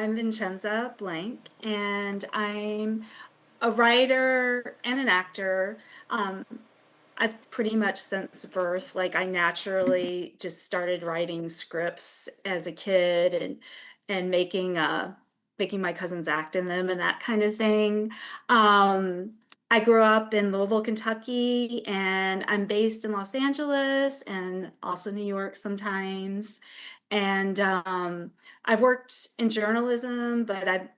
I'm Vincenza blank, and I'm a writer and an actor. Um, I've pretty much since birth, like I naturally just started writing scripts as a kid and making my cousins act in them and that kind of thing. Um, I grew up in Louisville, Kentucky, and I'm based in Los Angeles and also New York sometimes. And I've worked in journalism, but I've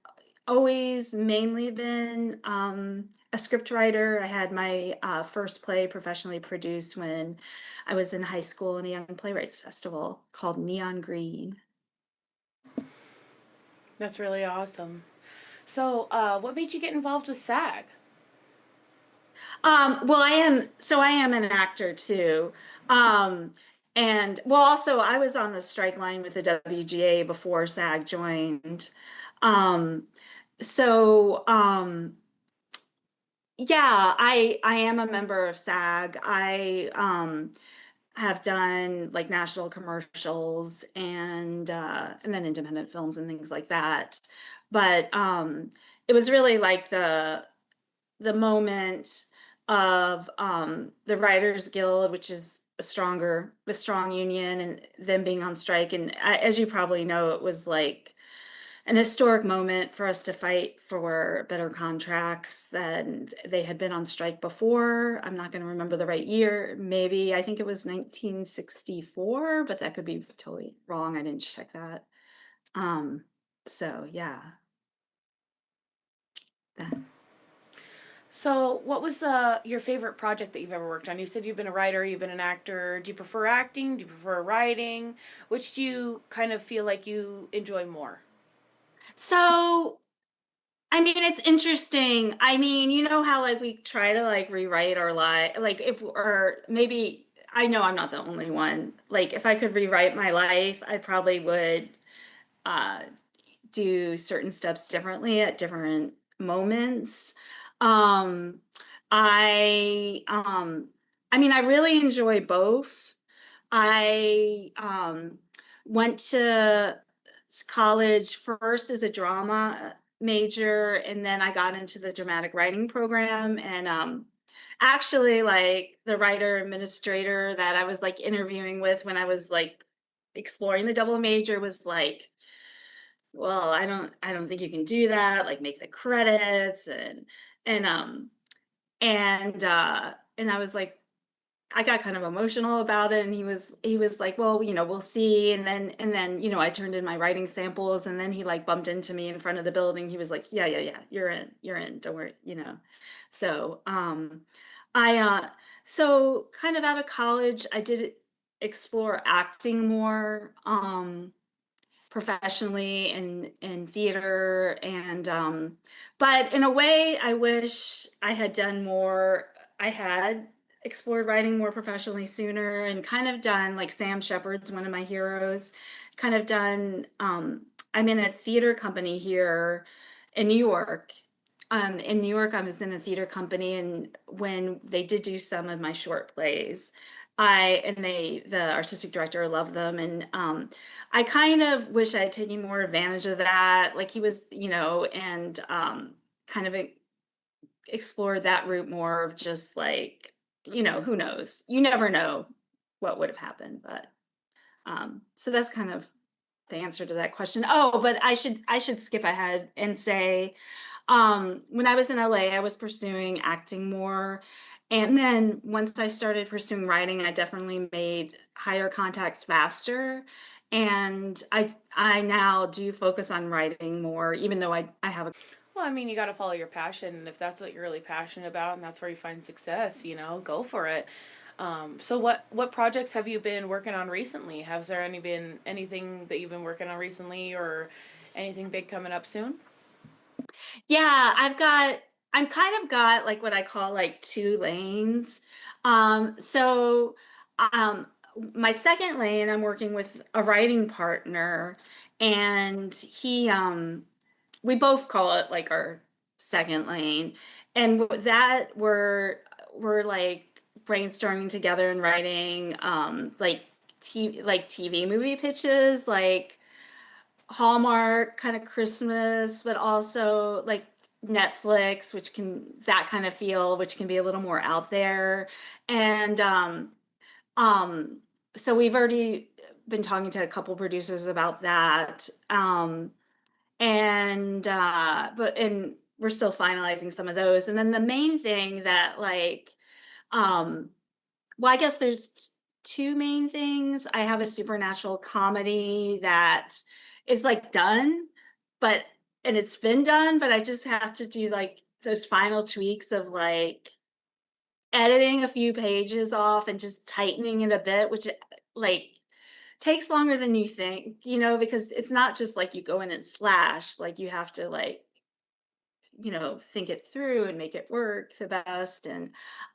always mainly been a script writer. I had my first play professionally produced when I was in high school in a Young Playwrights Festival called Neon Green. That's really awesome. So, what made you get involved with SAG? Well, I am an actor too. Um, and well, also I was on the strike line with the WGA before SAG joined. Um, so, yeah, I am a member of SAG. I have done like national commercials and then independent films and things like that. But it was really like the moment of the Writers Guild, which is a strong union, and them being on strike. And as you probably know, it was like an historic moment for us to fight for better contracts than they had been on strike before. I'm not going to remember the right year. Maybe I think it was 1964, but that could be totally wrong. I didn't check that. Um, so yeah, that. So, what was your favorite project that you've ever worked on? You said you've been a writer, you've been an actor. Do you prefer acting? Do you prefer writing? Which do you kind of feel like you enjoy more? So I mean, it's interesting. I mean, you know how like we try to like rewrite our life, like if or maybe I know I'm not the only one. Like if I could rewrite my life, I probably would uh do certain steps differently at different moments. Um I I mean, I really enjoy both. I went to college first as a drama major, and then I got into the dramatic writing program. And actually, like the writer administrator that I was like interviewing with when I was like exploring the double major was like, "Well, I don't think you can do that. Like, make the credits and and I was like, I got kind of emotional about it, and he was like, "Well, you know, we'll see." And then, you know, I turned in my writing samples, and then he like bumped into me in front of the building. He was like, "Yeah, yeah, yeah, you're in. Don't worry, you know." So, I so kind of out of college, I did explore acting more professionally in theater and but in a way I wish I had done more. I had explored writing more professionally sooner and kind of done like Sam Shepard's one of my heroes, kind of done I'm in a theater company here in New York. In New York, I was in a theater company, and when they did do some of my short plays, the artistic director loved them, and I kind of wish I had taken more advantage of that. Like he was, you know, and kind of explored that route more of just like, you know, who knows? You never know what would have happened. But so that's kind of the answer to that question. Oh, but I should skip ahead and say, when I was in LA, I was pursuing acting more. And then once I started pursuing writing, I definitely made higher contacts faster. And I now do focus on writing more, even though I have a. Well, I mean, you got to follow your passion, and if that's what you're really passionate about, and that's where you find success, go for it. So, what projects have you been working on recently? Has there any been anything that you've been working on recently, or anything big coming up soon? Yeah, I'm kind of got like what I call like two lanes. So um my second lane, I'm working with a writing partner, and we both call it like our second lane. And that we're like brainstorming together and writing like TV movie pitches, like Hallmark kind of Christmas, but also like Netflix, which can that kind of feel, which can be a little more out there. And um so we've already been talking to a couple producers about that. And we're still finalizing some of those. And then the main thing that um well, I guess there's two main things. I have a supernatural comedy that is like done, but and it's been done, but I just have to do like those final tweaks of like editing a few pages off and just tightening it a bit, which like takes longer than you think, because it's not just like you go in and slash, like you have to like, think it through and make it work the best.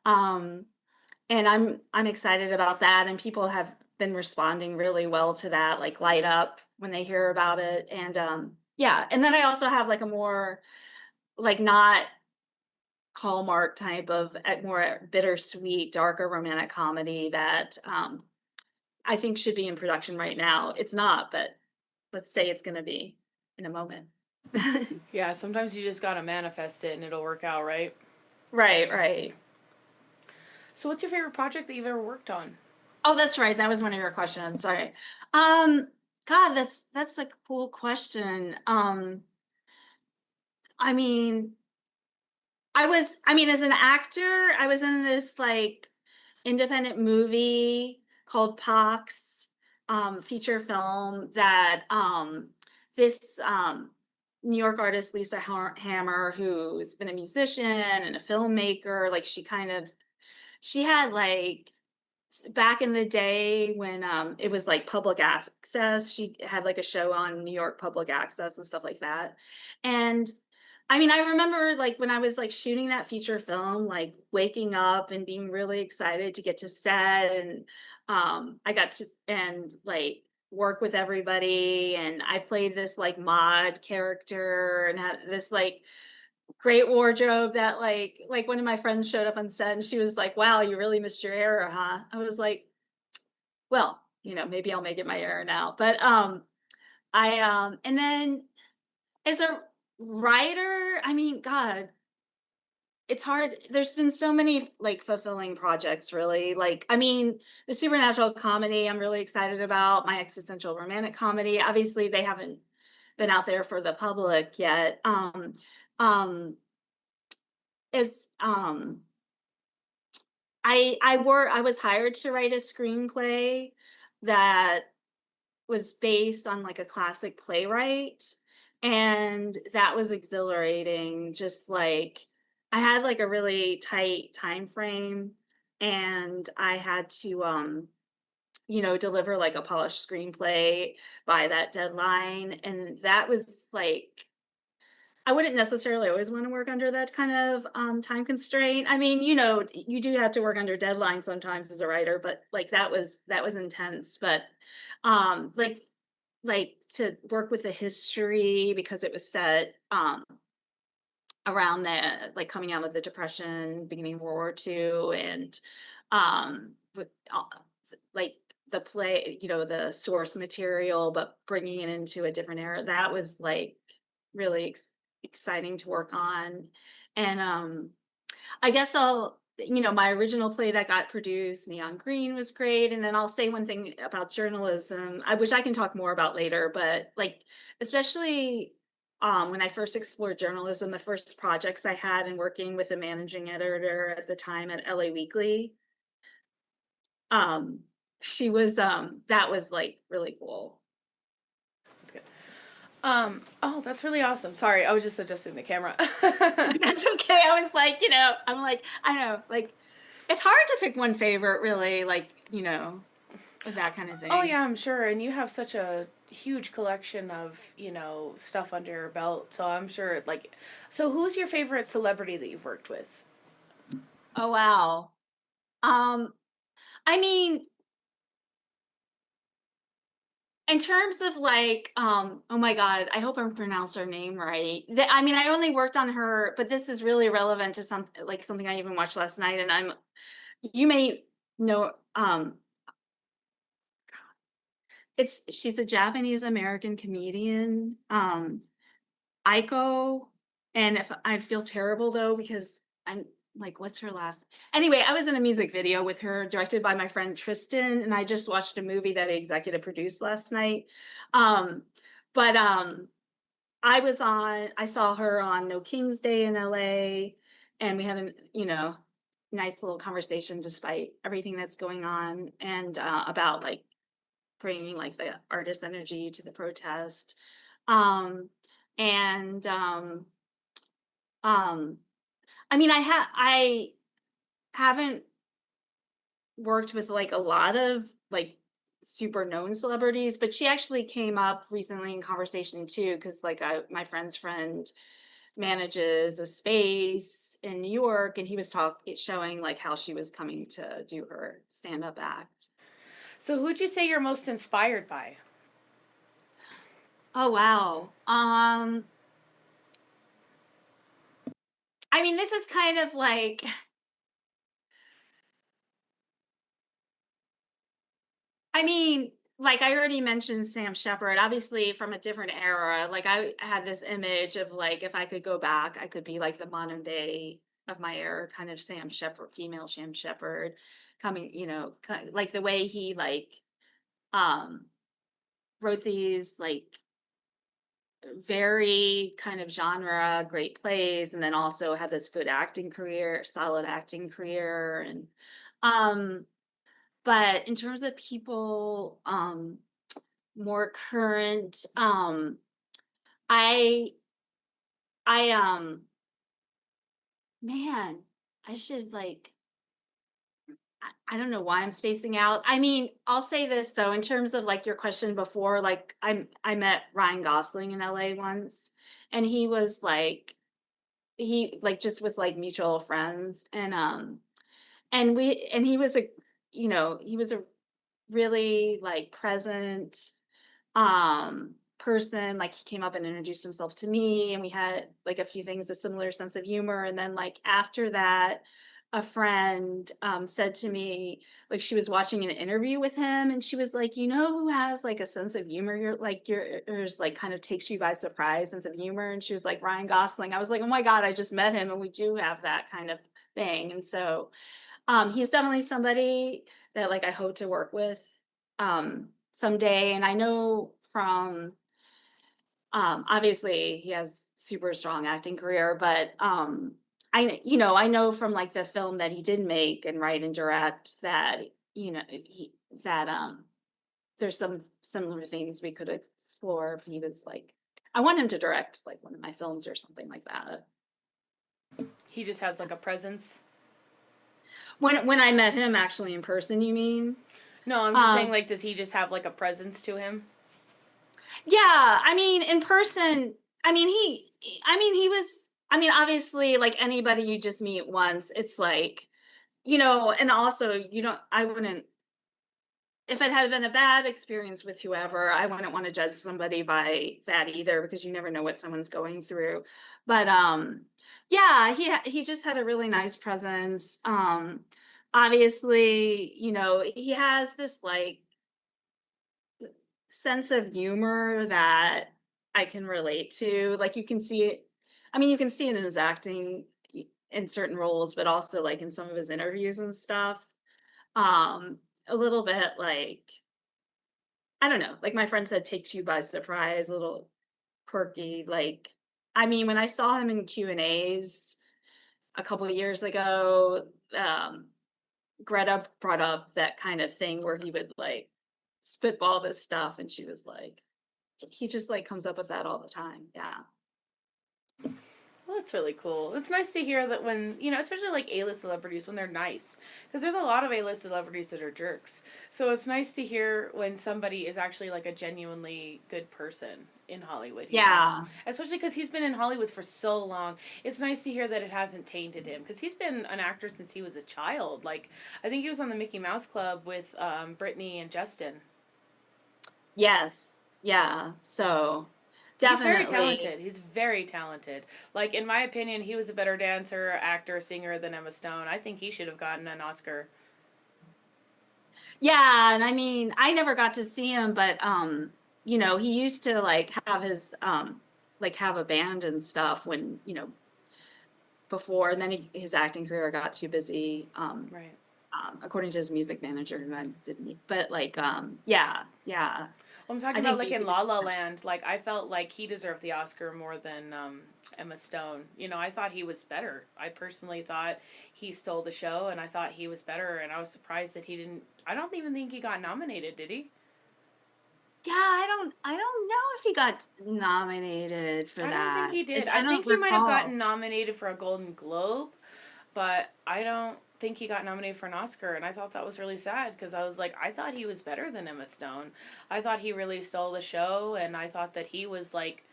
Um and I'm excited about that, and people have been responding really well to that, like light up when they hear about it. And yeah, and then I also have like a more like not Hallmark type of more bittersweet, darker romantic comedy that I think should be in production right now. It's not, but let's say it's going to be in a moment. Yeah, sometimes you just gotta manifest it and it'll work out, right? Right, right. So, what's your favorite project that you've ever worked on? Oh, that's right. That was one of your questions. Sorry. Um, God, that's a cool question. I mean, as an actor, I was in this like independent movie called Pox, feature film that this New York artist Lisa Hammer, who's been a musician and a filmmaker, like she had like back in the day when it was like public access, she had like a show on New York public access and stuff like that. And I remember like when I was like shooting that feature film, like waking up and being really excited to get to set. And I got to and like work with everybody, and I played this like mod character and had this like great wardrobe that like one of my friends showed up on set and she was like, "Wow, you really missed your era, huh?" I was like, "Well, maybe I'll make it my era now." But I and then as a writer, God, it's hard. There's been so many like fulfilling projects, really. The supernatural comedy I'm really excited about, my existential romantic comedy. Obviously, they haven't been out there for the public yet. Um is I was hired to write a screenplay that was based on like a classic playwright, and that was exhilarating. Just like I had like a really tight time frame, and I had to deliver like a polished screenplay by that deadline, and that was like I wouldn't necessarily always want to work under that kind of time constraint. You do have to work under deadlines sometimes as a writer, but like that was intense. But like to work with the history because it was set around the like coming out of the Depression, beginning of World War II, and with like the play, the source material, but bringing it into a different era. That was like really exciting to work on. And I guess my original play that got produced, Neon Green, was great. And then I'll say one thing about journalism, which I can talk more about later, but like, especially when I first explored journalism, the first projects I had in working with the managing editor at the time at LA Weekly, um, that was like really cool. That's good. Oh, that's really awesome. Sorry, I was just adjusting the camera. That's okay. I was like, I'm like, I know, like, it's hard to pick one favorite, really, like, with that kind of Oh thing. yeah, I'm sure. And you have such a huge collection of, stuff under your belt. So I'm sure so who's your favorite celebrity that you've worked with? Oh, wow. Um, I mean, in terms of like, oh my God, I hope I pronounced her name right. I only worked on her, but this is really relevant to something I even watched last night, and you may know, she's a Japanese American comedian, Aiko, and if I feel terrible though because I'm like, what's her last? Anyway, I was in a music video with her, directed by my friend Tristan, and I just watched a movie that I executive produced last night. Um, but I saw her on No King's Day in LA, and we had a nice little conversation despite everything that's going on, and about like bringing like the artist energy to the protest. Um, and um, I mean, I haven't worked with like a lot of like super known celebrities, but she actually came up recently in conversation too, because like my friend's friend manages a space in New York, and he was showing like how she was coming to do her stand-up act. So who'd you say you're most inspired by? Oh wow. I mean, this is kind of like I mean, like I already mentioned Sam Shepard, obviously from a different era. Like I had this image of like if I could go back, I could be like the modern day of my era kind of Sam Shepard, female Sam Shepard coming, like the way he like um wrote these like very kind of genre great plays and then also had this good acting career, solid acting career and um but in terms of people more current I I man, I should like I don't know why I'm spacing out. I mean, I'll say this though, in terms of like your question before, like I met Ryan Gosling in LA once, and he like just with like mutual friends, and he was he was a really like present person. Like he came up and introduced himself to me, and we had like a few things, a similar sense of humor. And then like after that, a friend said to me, like she was watching an interview with him, and she was like, you know who has like a sense of humor? Yours like kind of takes you by surprise, sense of humor. And she was like, Ryan Gosling. I was like, oh my God, I just met him, and we do have that kind of thing. And so he's definitely somebody that like I hope to work with someday. And I know from obviously he has super strong acting career, but I know from like the film that he did make and write and direct that he that there's some similar things we could explore if he was like I want him to direct like one of my films or something like that. He just has like a presence. When I met him actually in person, you mean? No, I'm just saying, Um, like, does he just have like a presence to him? Yeah, I mean, in person, he was, obviously, like anybody you just meet once, it's like, and also, I wouldn't, if it had been a bad experience with whoever, I wouldn't want to judge somebody by that either because you never know what someone's going through. But yeah, he just had a really nice presence. Obviously, he has this like sense of humor that I can relate to. Like you can see it. You can see it in his acting in certain roles, but also like in some of his interviews and stuff. Um, a little bit like I don't know, like my friend said, takes you by surprise, a little quirky. Like, when I saw him in Q&As a couple of years ago, Greta brought up that kind of thing where he would like spitball this stuff, and she was like, he just like comes up with that all the time. Yeah. Well, that's really cool. It's nice to hear that when, especially like A-list celebrities, when they're nice. Because there's a lot of A-list celebrities that are jerks. So it's nice to hear when somebody is actually like a genuinely good person in Hollywood. Yeah. Especially because he's been in Hollywood for so long. It's nice to hear that it hasn't tainted him. Because he's been an actor since he was a child. Like, I think he was on the Mickey Mouse Club with Brittany and Justin. Yes. Yeah. So He's very definitely. talented. He's very talented. Like in my opinion, he was a better dancer, actor, singer than Emma Stone. I think he should have gotten an Oscar. Yeah, and I mean, I never got to see him, but he used to like have his like have a band and stuff when, before, and then his acting career got too busy, Right. according to his music manager who I didn't meet. But like, yeah, yeah. Well, I'm talking I about think like maybe in the La La Land. Like I felt like he deserved the Oscar more than Emma Stone. You know, I thought he was better. I personally thought he stole the show, and I thought he was better. And I was surprised that he didn't. I don't even think he got nominated. Did he? yeah, I don't know if he got nominated for I don't think that. he did. I I don't think he might have recall. gotten nominated for a Golden Globe, but I don't think he got nominated for an Oscar. And I thought that was really sad because I was like, I thought he was better than Emma Stone. I thought he really stole the show, and I thought that he was like,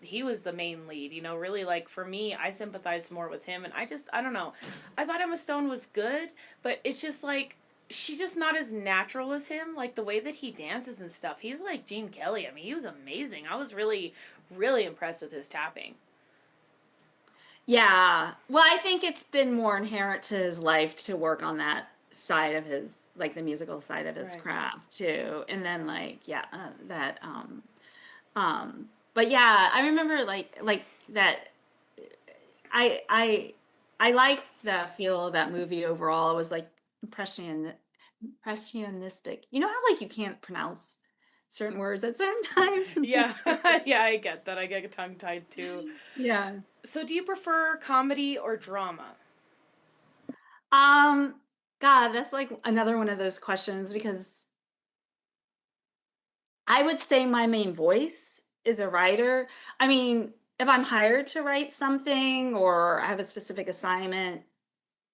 he was the main lead. You know, really like for me, I sympathized more with him, and I don't know. I thought Emma Stone was good, but it's just like she's just not as natural as him. Like the way that he dances and stuff, he's like Gene Kelly. I mean, he was amazing. I was really impressed with his tapping. Yeah. Well, I think it's been more inherent to his life to work on that side of his, like the musical side of his Right. craft too. And then like, yeah, but yeah, I remember like that I I like the feel of that movie overall. It was like impressionistic. You know how like you can't pronounce certain words at certain times in Yeah, literature? yeah, I get that. I get tongue tied too. Yeah. So, do you prefer comedy or drama? Um, God, that's like another one of those questions because I would say my main voice is a writer. I mean, if I'm hired to write something or I have a specific assignment,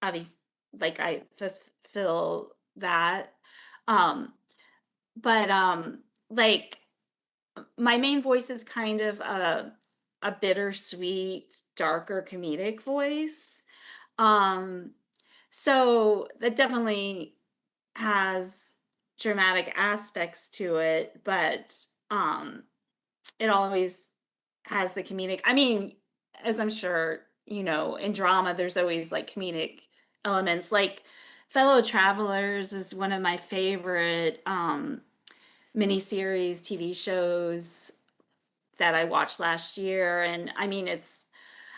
obviously, like I fulfill that. Um, but like my main voice is kind of a bittersweet, darker comedic voice. Um, so that definitely has dramatic aspects to it, but it always has the comedic. I mean, as I'm sure you know, in drama, there's always like comedic elements. Like Fellow Travelers was one of my favorite miniseries TV shows that I watched last year, and I mean, it's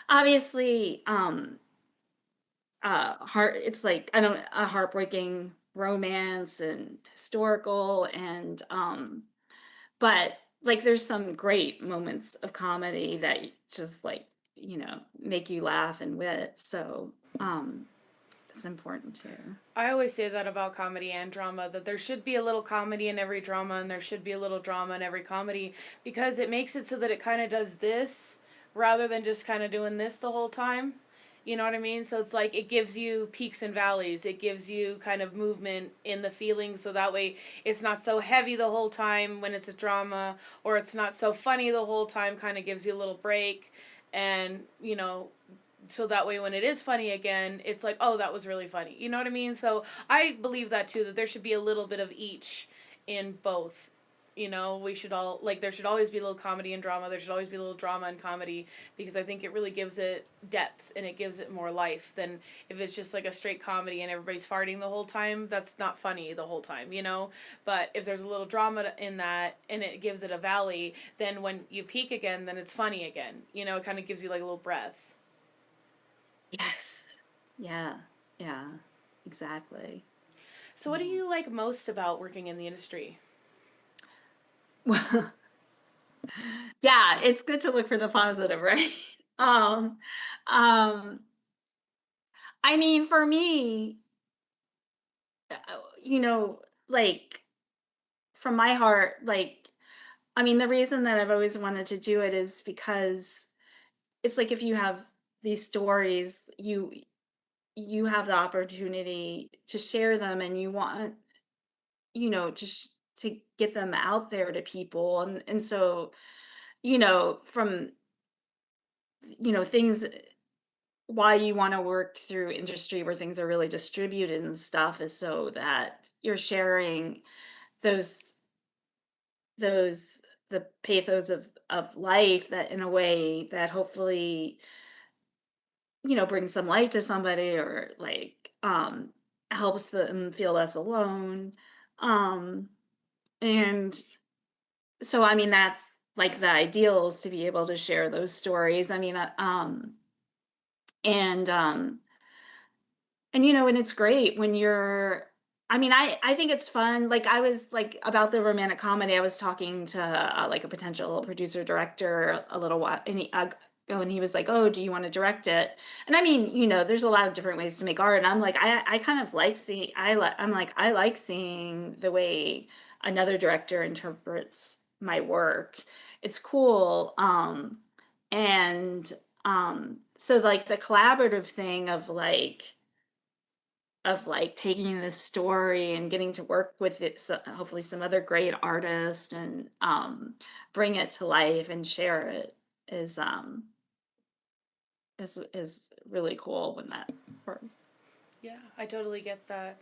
obviously heart it's like I don't a heartbreaking romance and historical and but like there's some great moments of comedy that just like make you laugh and wit, so it's important too. I always say that about comedy and drama, that there should be a little comedy in every drama and there should be a little drama in every comedy, because it makes it so that it kind of does this rather than just kind of doing this the whole time. You know what I mean? So it's like it gives you peaks and valleys. It gives you kind of movement in the feelings, so that way it's not so heavy the whole time when it's a drama, or it's not so funny the whole time, kind of gives you a little break. And, so that way when it is funny again, it's like, oh, that was really funny. You know what I mean? So I believe that too, that there should be a little bit of each in both. We should all like, there should always be a little comedy and drama. There should always be a little drama and comedy, because I think it really gives it depth and it gives it more life than if it's just like a straight comedy and everybody's farting the whole time. That's not funny the whole time. But if there's a little drama in that and it gives it a valley, then when you peak again, then it's funny again. It kind of gives you like a little breath. Yes. Yeah. Yeah, exactly. So, what do you like most about working in the industry? Well, yeah, it's good to look for the positive, right? um um I mean, for me, you know, like from my heart, like, I mean, the reason that I've always wanted to do it is because it's like if you have these stories, you have the opportunity to share them, and you want, to get them out there to people, and so, from things why you want to work through industry where things are really distributed and stuff is so that you're sharing those those the pathos of life, that in a way that hopefully brings some light to somebody, or like helps them feel less alone. Um, and so, I mean, that's like the ideal is to be able to share those stories. I mean, and and it's great when you're I mean, I think it's fun. Like I was like about the romantic comedy, I was talking to like a potential producer director a little while and he was like, "Oh, do you want to direct it?" And I mean, there's a lot of different ways to make art. And I'm like, I kind of like seeing I'm like I like seeing the way another director interprets my work. It's cool. And so like the collaborative thing of like taking this story and getting to work with it, so hopefully some other great artist and bring it to life and share it is is really cool when that works. Yeah, I totally get that.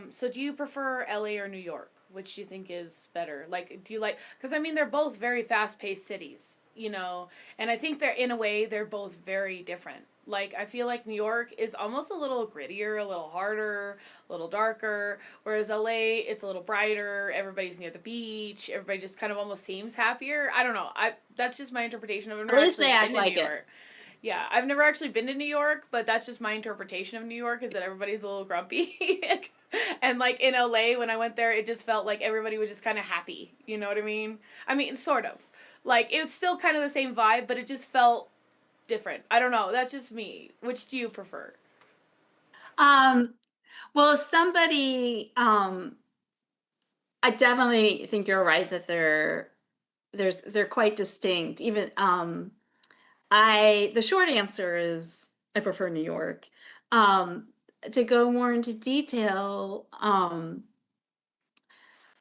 So do you prefer LA or New York? Which do you think is better? Like, do you like, because I mean, they're both very fast paced cities, and I think they're, in a way, they're both very different. Like, I feel like New York is almost a little grittier, a little harder, a little darker, whereas LA, it's a little brighter, everybody's near the beach, everybody just kind of almost seems happier. I don't know. That's just my interpretation of it. I've At never least actually they act been to New like it. York. Yeah, I've never actually been to New York, but that's just my interpretation of New York is that everybody's a little grumpy. And like in LA when I went there, it just felt like everybody was just kind of happy. You know what I mean? I mean, sort of. Like it was still kind of the same vibe, but it just felt different. I don't know. That's just me. Which do you prefer? um well, I definitely think you're right that they're quite distinct. Even I the short answer is I prefer New York. um to go more into detail,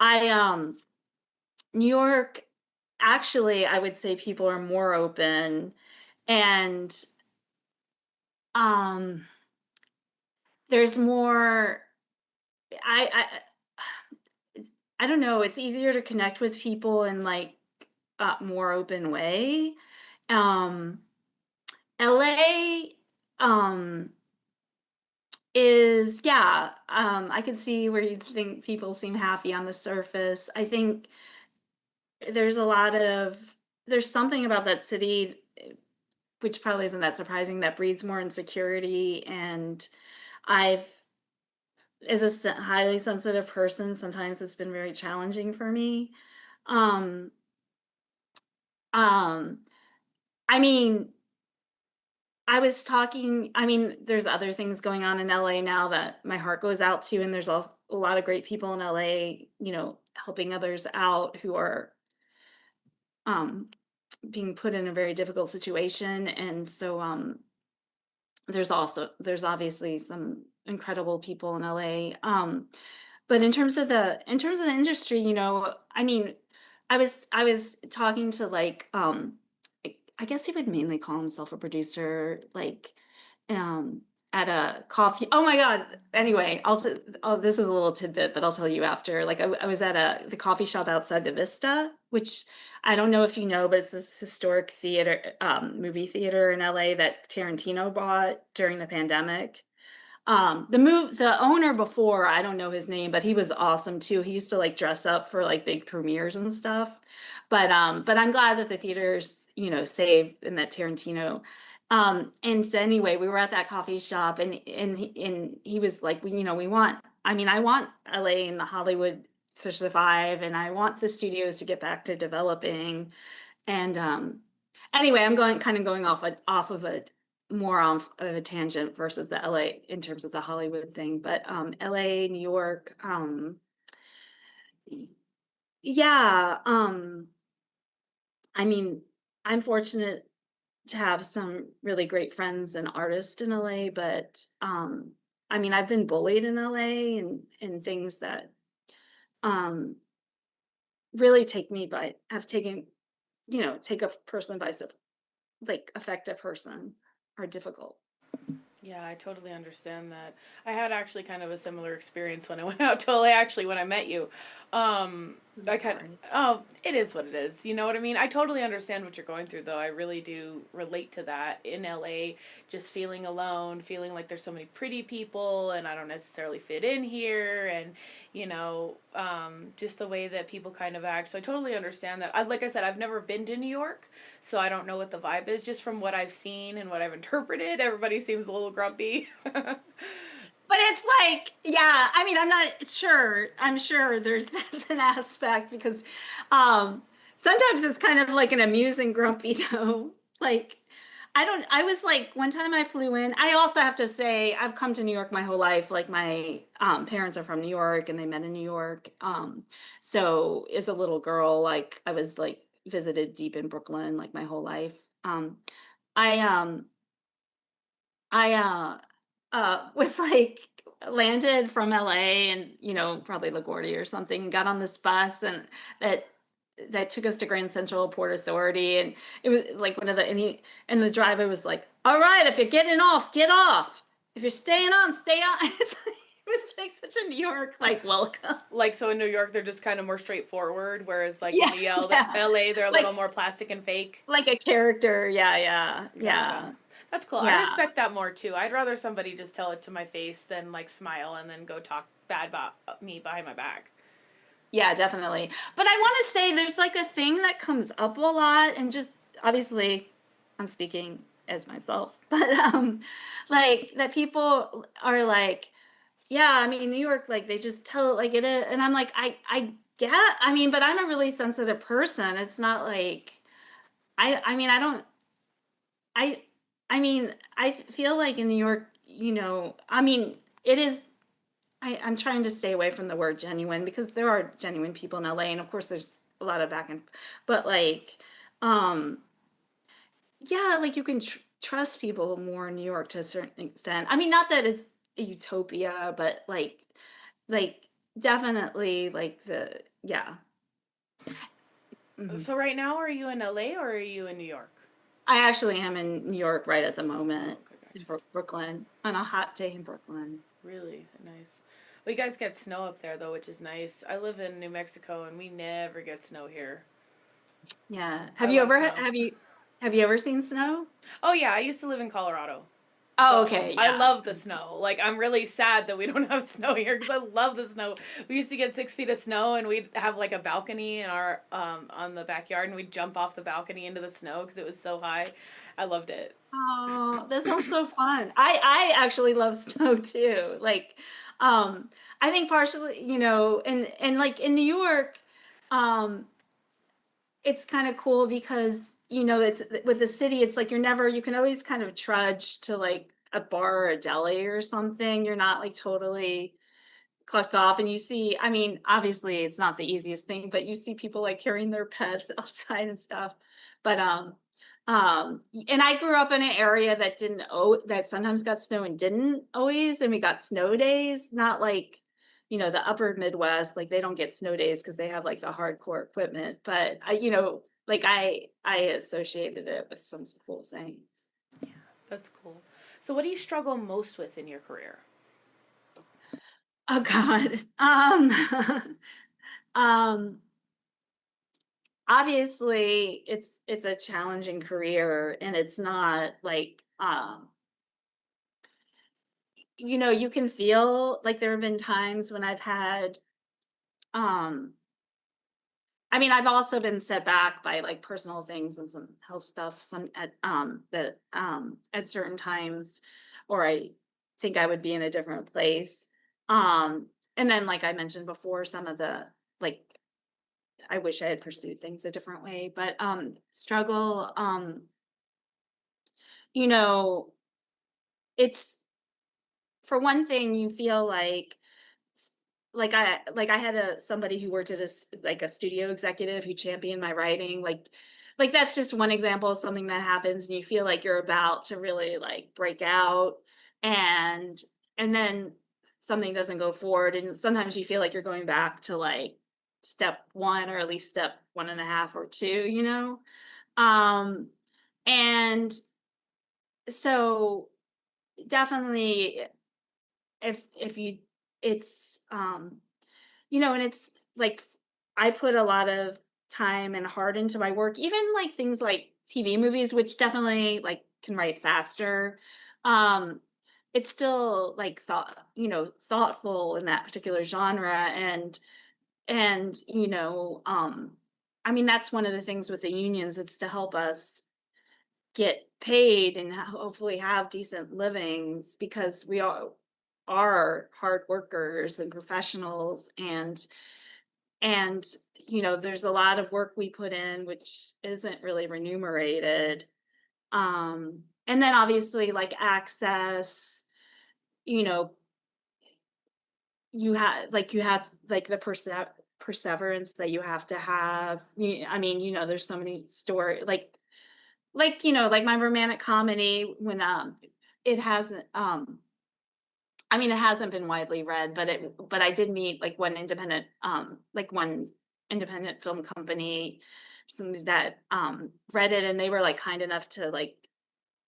I New York, actually, I would say people are more open and um there's more I I don't know, it's easier to connect with people in like a more open way. Um LA um is yeah, I can see where you think people seem happy on the surface. I think there's a lot of there's something about that city, which probably isn't that surprising, that breeds more insecurity. And I've, as a highly sensitive person, sometimes it's been very challenging for me. Um, um, I mean, I mean, there's other things going on in LA now that my heart goes out to, and there's also a lot of great people in LA, helping others out who are um, being put in a very difficult situation. And so, there's obviously some incredible people in LA. But in terms of the industry, I mean, I was talking to like I guess he would mainly call himself a producer, like um at a coffee. Oh my God. Anyway, oh, this is a little tidbit, but I'll tell you after. Like I was at the coffee shop outside the Vista, which I don't know if you know, but it's this historic movie theater in LA that Tarantino bought during the pandemic. The owner before, I don't know his name, but he was awesome too. He used to like dress up for like big premieres and stuff. But I'm glad that the theaters, saved and that Tarantino. And so anyway, we were at that coffee shop and he was like, we want, I mean, I want LA and the Hollywood to survive, and I want the studios to get back to developing. And anyway, I'm going off of a more off of a tangent versus the LA in terms of the Hollywood thing. But LA, New York, y- yeah. I mean, I'm fortunate to have some really great friends and artists in LA, but I mean, I've been bullied in LA and things that um really have taken, take a person by like affect a person, are difficult. Yeah, I totally understand that. I had actually kind of a similar experience when I went out to LA, actually, when I met you. I'm I kind of, sorry. oh, it is what it is. You know what I mean? I totally understand what you're going through, though. I really do relate to that in LA, just feeling alone, feeling like there's so many pretty people and I don't necessarily fit in here. And, just the way that people kind of act. So I totally understand that. Like I said, I've never been to New York, so I don't know what the vibe is. Just from what I've seen and what I've interpreted, everybody seems a little grumpy. But it's like, yeah, I mean, I'm not sure. I'm sure there's that's an aspect because um sometimes it's kind of like an amusing grumpy though. Like I was like one time I flew in. I also have to say I've come to New York my whole life. Like my parents are from New York and they met in New York. So as a little girl, like I was like visited deep in Brooklyn like my whole life. I I was like landed from LA and probably LaGuardia or something and got on this bus and that that took us to Grand Central Port Authority and it was like one of the and the driver was like, "All right, if you're getting off, get off. If you're staying on, stay on." It's like, it was like such a New York like welcome. Like, so in New York, they're just kind of more straightforward, whereas like in Yeah, the yeah. LA, they're a little Like more plastic and fake. like a character. Yeah, yeah. Gotcha. Yeah. That's cool. I Yeah. respect that more too. I'd rather somebody just tell it to my face than like smile and then go talk bad about me behind my back. Yeah, definitely. But I want to say there's like a thing that comes up a lot and just obviously I'm speaking as myself, but like that people are like, yeah, I mean New York like they just tell it like it is and I'm like I get I mean, but I'm a really sensitive person. It's not like I mean I don't I I mean I feel like in New York, I mean it is I'm trying to stay away from the word genuine because there are genuine people in LA, and of course there's a lot of but like, um, yeah, like you can trust people more in New York to a certain extent. I mean, not that it's a utopia, but like definitely like yeah. Mhm. So right now, are you in LA or are you in New York? I actually am in New York right at the Oh, moment, okay, in gotcha. Brooklyn, on a hot day in Brooklyn. Really nice. Well, you guys get snow up there though, which is nice. I live in New Mexico and we never get snow here. Yeah. I love snow. Have you ever seen snow? Oh yeah, I used to live in Colorado. Oh, So okay, I yeah. love the snow. Like I'm really sad that we don't have snow here because I love the snow. We used to get 6 feet of snow and we'd have like a balcony in our on the backyard and we'd jump off the balcony into the snow because it was so high. I loved it. Oh, that sounds so fun. I actually love snow too. Like, I think partially, and like in New York, um, it's kind of cool because it's with the city. It's like you can always kind of trudge to like a bar or a deli or something. You're not like totally clucked off and you see I mean, obviously, it's not the easiest thing, but you see people, like, carrying their pets outside and stuff, but, and I grew up in an area that didn't that sometimes got snow and didn't always, and we got snow days, not like, the upper Midwest, like, they don't get snow days because they have, like, the hardcore equipment, but like, I associated it with some cool things. That's cool. So what do you struggle most with in your career? Oh god, um obviously it's a challenging career and it's not like you can feel like there have been times when I've had um I mean I've also been set back by like personal things and some health stuff some at that at certain times or I think I would be in a different place and then like I mentioned before some of the like I wish I had pursued things a different way but struggle you know, it's for one thing, you feel like I had somebody who worked at like a studio executive who championed my writing. Like that's just one example of something that happens and you feel like you're about to really like break out and then something doesn't go forward. And sometimes you feel like you're going back to like step one or at least step one and a half or two. Um and so definitely if you it's and it's like I put a lot of time and heart into my work even like things like TV movies which definitely like can write faster um it's still like thoughtful in that particular genre and and, I mean, that's one of the things with the unions, it's to help us get paid and hopefully have decent livings because we all are hard workers and professionals, and there's a lot of work we put in which isn't really remunerated. And then obviously like access, you know you had like the perseverance that you have to have. I mean, there's so many story like my romantic comedy when it hasn't I mean, it hasn't been widely read, but I did meet like one independent film company, something that read it, and they were like kind enough to like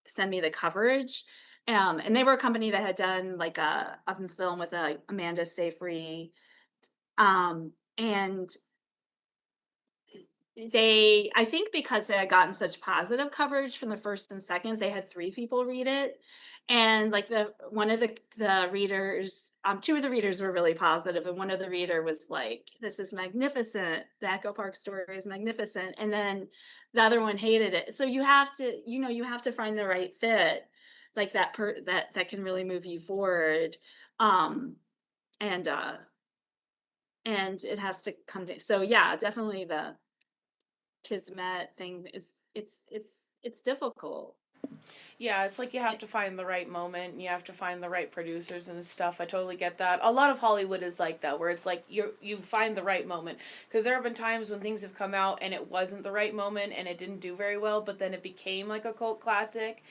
send me the coverage. And they were a company that had done like a film with Amanda Seyfried. And I think because they had gotten such positive coverage from the first and second, they had 3 people read it, and, like, the one of the readers 2 of the readers were really positive, and one of the reader was like, "This is magnificent. The Echo Park story is magnificent," and then the other one hated it. So you have to find the right fit, like, that can really move you forward, um, and, uh, and it has to come to so, yeah, definitely the kismet thing is it's difficult. Yeah, it's like you have It to find the right moment and you have to find the right producers and stuff. I totally get that. A lot of Hollywood is like that, where it's like you find the right moment. Because there have been times when things have come out and it wasn't the right moment and it didn't do very well, but then it became like a cult classic.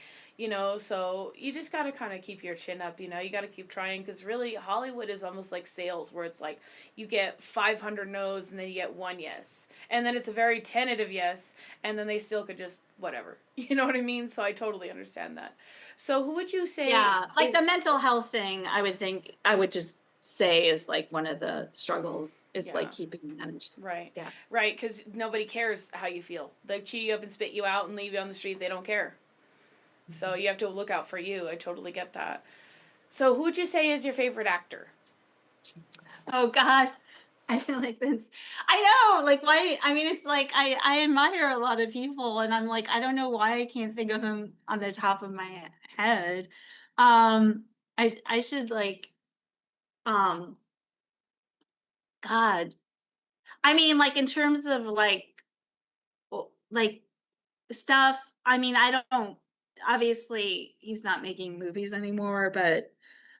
So you just got to kind of keep your chin up, you got to keep trying, because really Hollywood is almost like sales, where it's like you get 500 no's and then you get one yes, and then it's a very tentative yes, and then they still could just whatever. You know what I mean? So I totally understand that. So who would you say yeah, like is the mental health thing, I would just say is like one of the struggles is like yeah, keeping managed. right. Yeah. Right, cuz nobody cares how you feel. They chew you up and spit you out and leave you on the street. They don't care. So you have to look out for you. I totally get that. So who would you say is your favorite actor? Oh God. I feel like this. I know, like why I mean it's like I admire a lot of people and I'm like I don't know why I can't think of them on the top of my head. I should like um God. I mean like in terms of like stuff, I mean, I don't obviously he's not making movies anymore, but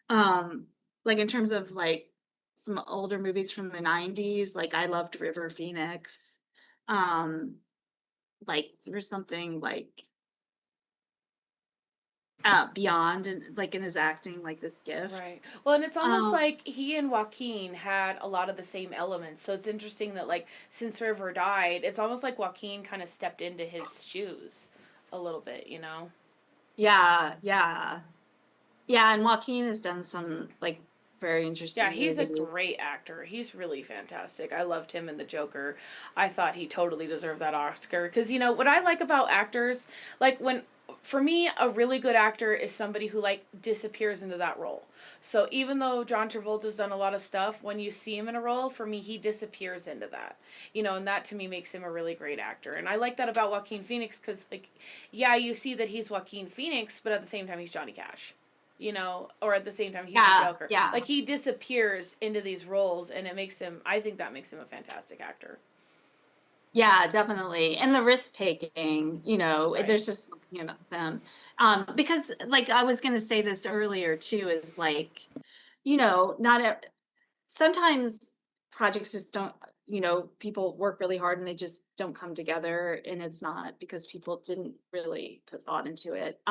um like in terms of like some older movies from the 90s, like I loved River Phoenix. Um like there was something like beyond and like in his acting like this gift. Right. Well, and it's almost Um like he and Joaquin had a lot of the same elements. So it's interesting that, like, since River died, it's almost like Joaquin kind of stepped into his shoes a little bit. yeah, yeah. Yeah, and Joaquin has done some like very Yeah, interesting he's a movies. great actor. He's really fantastic. I loved him in The Joker. I thought he totally deserved that Oscar. Because, what I like about actors, like, for me, a really good actor is somebody who, like, disappears into that role. So even though John Travolta's done a lot of stuff, when you see him in a role, for me, he disappears into that. And that to me makes him a really great actor. And I like that about Joaquin Phoenix because, like, yeah, you see that he's Joaquin Phoenix, but at the same time, he's Johnny Cash. Or at the same time, he's the Yeah, Joker. yeah. Like, he disappears into these roles, and I think that makes him a fantastic actor. Yeah, definitely. And the risk taking, Right. there's just something about them. Because like I was gonna say this earlier too, is like, not sometimes projects just don't, people work really hard and they just don't come together and it's not because people didn't really put thought into it.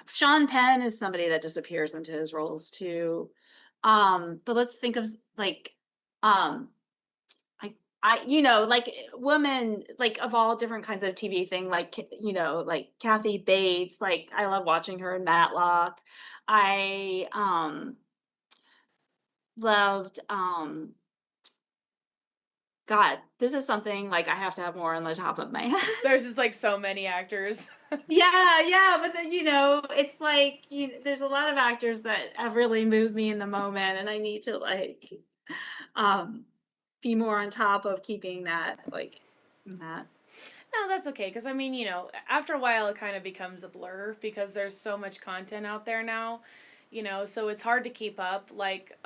Sean Penn is somebody that disappears into his roles too. But let's think of like um like women, like of all different kinds of TV thing, like, like Kathy Bates, like I love watching her in Matlock. I loved, God, this is something like I have to have more on the top of my head. There's just, like, so many actors. Yeah, yeah, but then, it's like, there's a lot of actors that have really moved me in the moment and I need to like, um be more on top of keeping that like that. No, that's okay. Because I mean, after a while, it kind of becomes a blur because there's so much content out there now. So it's hard to keep up. Like,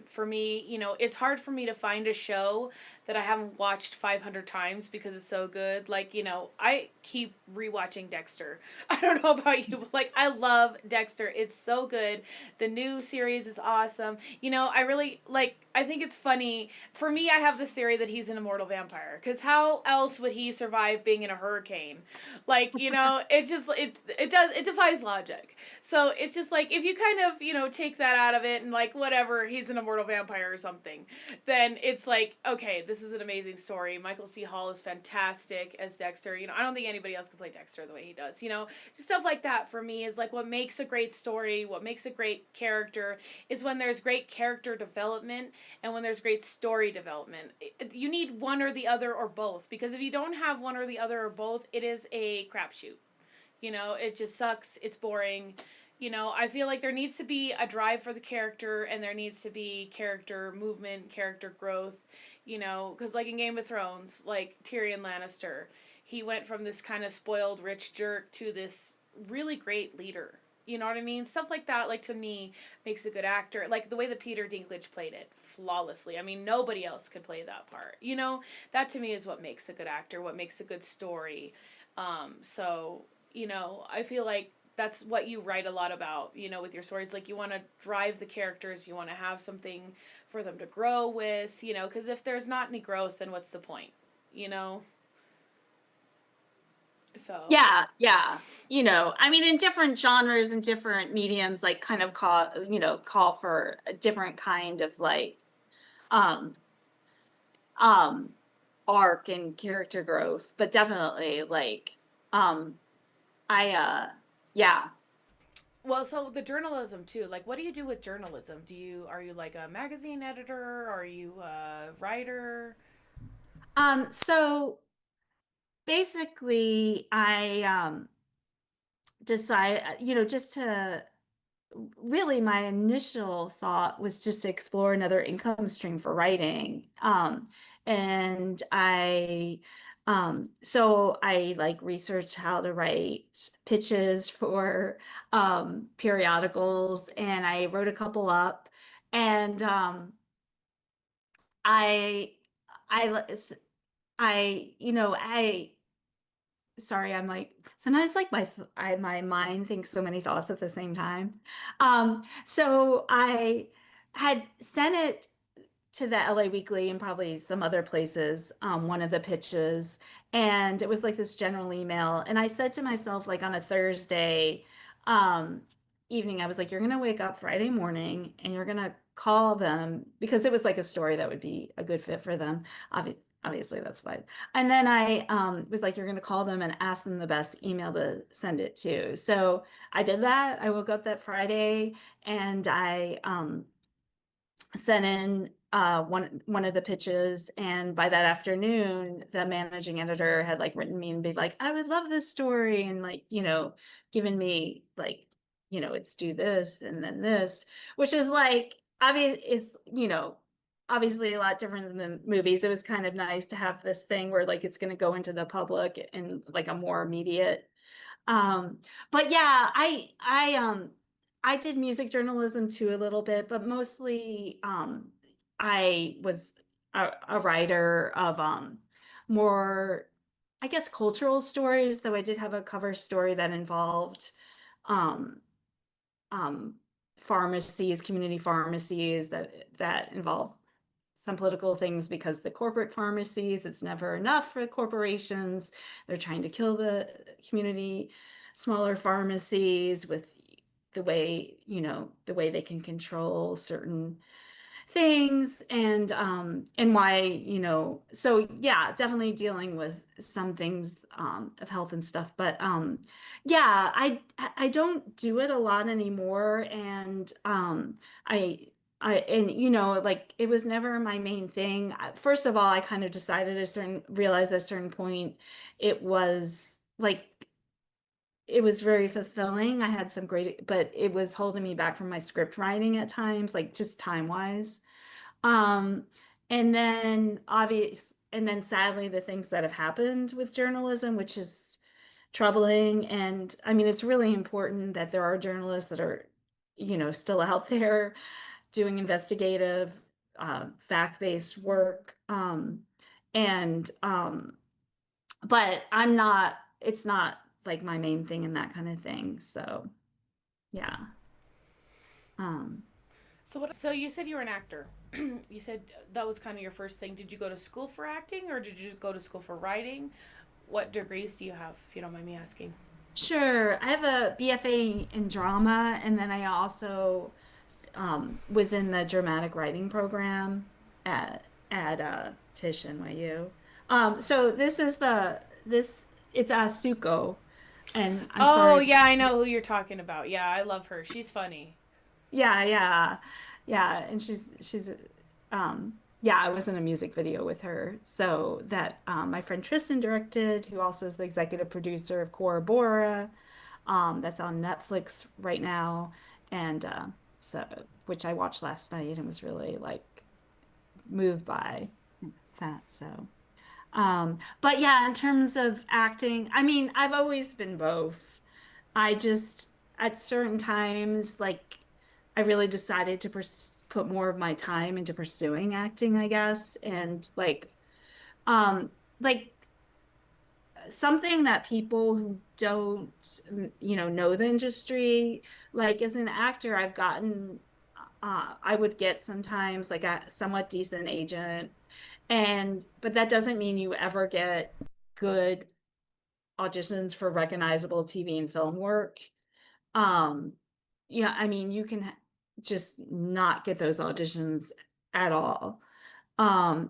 for me, it's hard for me to find a show that I haven't watched 500 times because it's so good. Like, I keep rewatching Dexter. I don't know about you, but like, I love Dexter. It's so good. The new series is awesome. I really like, I think it's funny. For me, I have this theory that he's an immortal vampire. Because how else would he survive being in a hurricane? Like, it's just, it defies logic. So it's just like, if you kind of, take that out of it and like, whatever, he's an immortal vampire or something, then it's like, okay, this is an amazing story. Michael C. Hall is fantastic as Dexter. I don't think anybody else can play Dexter the way he does. Just stuff like that for me is like what makes a great story, what makes a great character is when there's great character development and when there's great story development. You need one or the other or both, because if you don't have one or the other or both, it is a crapshoot. It just sucks. It's boring. I feel like there needs to be a drive for the character and there needs to be character movement, character growth, because like in Game of Thrones, like Tyrion Lannister, he went from this kind of spoiled rich jerk to this really great leader. You know what I mean? Stuff like that, like to me, makes a good actor. Like the way that Peter Dinklage played it flawlessly. I mean, nobody else could play that part. That to me is what makes a good actor, what makes a good story. So, I feel like that's what you write a lot about, with your stories. Like you want to drive the characters, you want to have something for them to grow with, because if there's not any growth, then what's the point, you know? So, Yeah, yeah. I mean, in different genres and different mediums, like kind of call for a different kind of like um um arc and character growth, but definitely like um I yeah. well, so the journalism too. Like, what do you do with journalism? Are you like a magazine editor? Are you a writer? So basically I decide just to really my initial thought was just to explore another income stream for writing. And so I like researched how to write pitches for periodicals, and I wrote a couple up. And I, I, I sorry, I'm like sometimes like my mind thinks so many thoughts at the same time. So I had sent it to the LA Weekly and probably some other places, one of the pitches, and it was like this general email. And I said to myself, like on a Thursday um, evening, I was like, you're gonna wake up Friday morning and you're gonna call them because it was like a story that would be a good fit for them. Obviously, that's fine. And then I was like, you're gonna call them and ask them the best email to send it to. So I did that. I woke up that Friday and I sent in one of the pitches, and by that afternoon the managing editor had like written me and be like, I would love this story, and like given me like it's do this and then this, which is like obvious. It's obviously a lot different than the movies. It was kind of nice to have this thing where like it's going to go into the public in like a more immediate um, but yeah, I did music journalism too a little bit, but mostly I was a writer of more I guess cultural stories, though I did have a cover story that involved um um pharmacies, community pharmacies that involve some political things because the corporate pharmacies, it's never enough for corporations. They're trying to kill the community, smaller pharmacies with the way they can control certain things and why so yeah, definitely dealing with some things of health and stuff, but yeah, I don't do it a lot anymore, and I and like it was never my main thing. First of all, I kind of decided realized at a certain point it was like it was very fulfilling. I had some great, but it was holding me back from my script writing at times, like just time wise. Um, And then and then sadly the things that have happened with journalism, which is troubling. And I mean, it's really important that there are journalists that are, still out there doing investigative, fact-based work. And but it's not like my main thing and that kind of thing. So yeah. Um, So you said you were an actor. You said that was kind of your first thing. Did you go to school for acting, or did you go to school for writing? What degrees do you have, if you don't mind me asking? sure. I have a BFA in drama, and then I also was in the dramatic writing program at Tisch NYU. So it's Asuko, and I'm Oh sorry. yeah, I know who you're talking about. Yeah, I love her. She's funny. Yeah, yeah, yeah. And yeah, I was in a music video with her. So that my friend Tristan directed, who also is the executive producer of Cora Bora, that's on Netflix right now. And so, which I watched last night and was really like moved by that. So, but yeah, in terms of acting, I mean, I've always been both. I just, at certain times, like, I really decided to put more of my time into pursuing acting, I guess. And um, like something that people who don't, know the industry, like as an actor, I would get sometimes like a somewhat decent agent. But that doesn't mean you ever get good auditions for recognizable TV and film work. Um, yeah, I mean, you can just not get those auditions at all.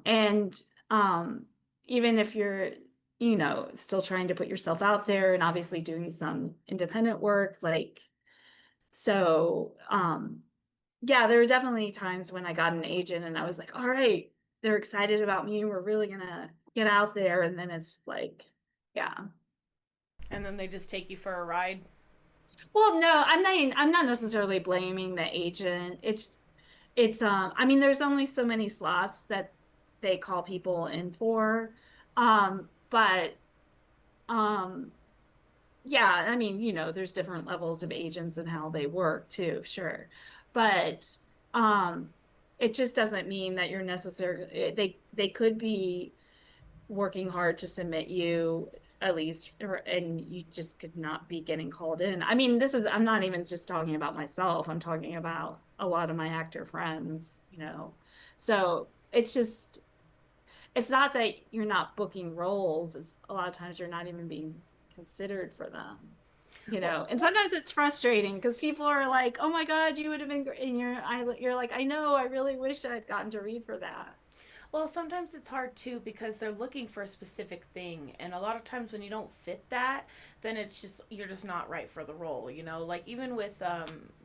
And um, even if you're, still trying to put yourself out there and obviously doing some independent work, yeah, there were definitely times when I got an agent and I was like, all right, they're excited about me. We're really gonna get out there. And then it's like, yeah. And then they just take you for a ride. Well, no, I'm not necessarily blaming the agent. I mean, there's only so many slots that they call people in for. But um yeah, I mean, there's different levels of agents and how they work too, sure. But um it just doesn't mean that you're necessarily they could be working hard to submit you at least, and you just could not be getting called in. I mean, I'm not even just talking about myself. I'm talking about a lot of my actor friends. So it's not that you're not booking roles. It's a lot of times you're not even being considered for them. Well, And sometimes it's frustrating because people are like, "Oh my God, you would have been great." And you're like, "I know, I really wish I'd gotten to read for that." well, sometimes it's hard too because they're looking for a specific thing, and a lot of times when you don't fit that, then it's just you're just not right for the role. You know, like even with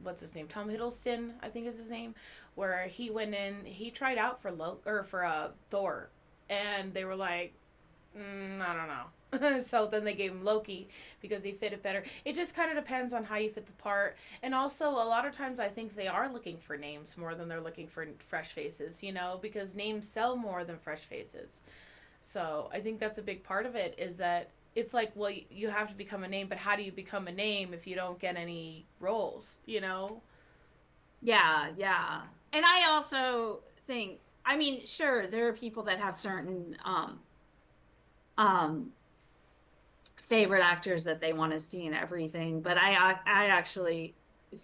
what's his name, Tom Hiddleston, I think is his name, where he went in, he tried out for Thor, and they were like, I don't know. So then they gave him Loki because he fit it better. It just kind of depends on how you fit the part. And also, a lot of times I think they are looking for names more than they're looking for fresh faces, because names sell more than fresh faces. So I think that's a big part of it is that it's like, well, you have to become a name, but how do you become a name if you don't get any roles? Yeah, yeah. And I also think, I mean, sure, there are people that have certain um favorite actors that they want to see in everything, but I actually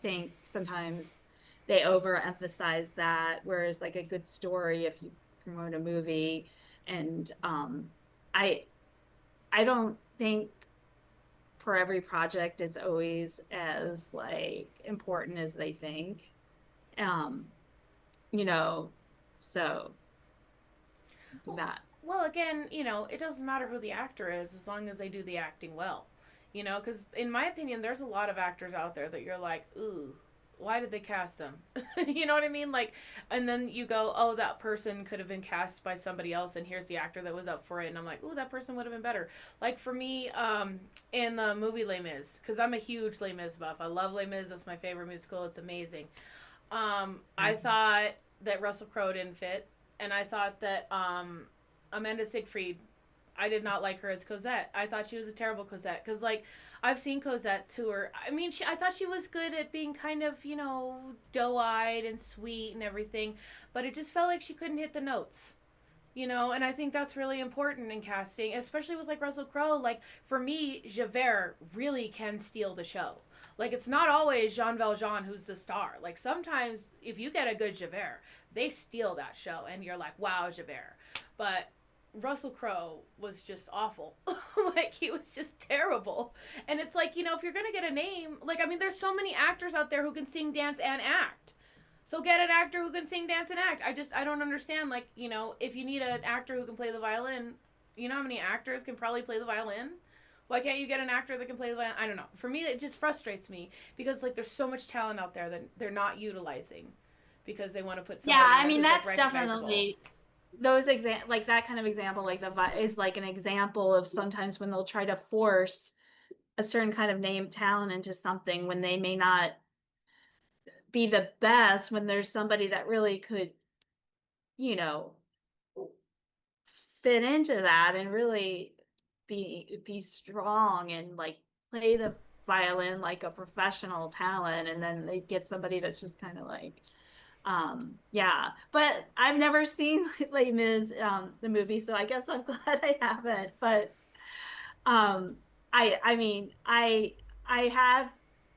think sometimes they overemphasize that, whereas like a good story, if you promote a movie, and I I don't think for every project it's always as like important as they think. Um, you know, so Well, that well, again, it doesn't matter who the actor is as long as they do the acting well. Because in my opinion, there's a lot of actors out there that you're like, ooh, why did they cast them? You know what I mean? Like, and then you go, oh, that person could have been cast by somebody else, and here's the actor that was up for it, and I'm like, ooh, that person would have been better. Like for me, in the movie Les Mis, because I'm a huge Les Mis buff. I love Les Mis. That's my favorite musical. It's amazing. I thought that Russell Crowe didn't fit. and I thought that Amanda Siegfried, I did not like her as Cosette. I thought she was a terrible Cosette because like I've seen Cosettes who are. I mean, I thought she was good at being kind of doe-eyed and sweet and everything, but it just felt like she couldn't hit the notes. And I think that's really important in casting, especially with like Russell Crowe. Like for me, Javert really can steal the show. Like it's not always Jean Valjean who's the star. Like sometimes if you get a good Javert, they steal that show and you're like, wow, Javert. But Russell Crowe was just awful. Like he was just terrible. And it's like, if you're going to get a name, like I mean there's so many actors out there who can sing, dance and act. So get an actor who can sing, dance, and act. I don't understand. Like, if you need an actor who can play the violin, you know how many actors can probably play the violin? Why can't you get an actor that can play the violin? I don't know. For me, it just frustrates me because like there's so much talent out there that they're not utilizing because they want to put Yeah, somebody I mean who's like that's recognizable. definitely like that kind of example, like is like an example of sometimes when they'll try to force a certain kind of name talent into something when they may not be the best, when there's somebody that really could, you know, fit into that and really be strong and like play the violin like a professional talent, and then they get somebody that's just kind of like yeah. But I've never seen Les Mis the movie, so I guess I'm glad I haven't. But um I mean I have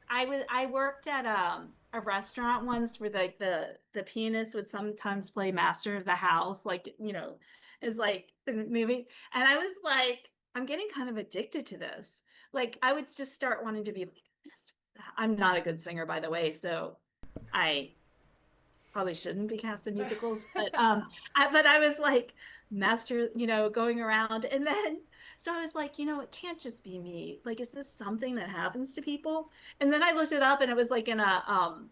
I worked at a restaurant once where like the pianist would sometimes play master of the house, like is like the movie, and I was like, I'm getting kind of addicted to this. Like I would just start wanting to be like, I'm not a good singer, by the way, so I probably shouldn't be cast in musicals, but but I was like master, going around, and then so I was like, it can't just be me. Like, is this something that happens to people? And then I looked it up, and it was like in a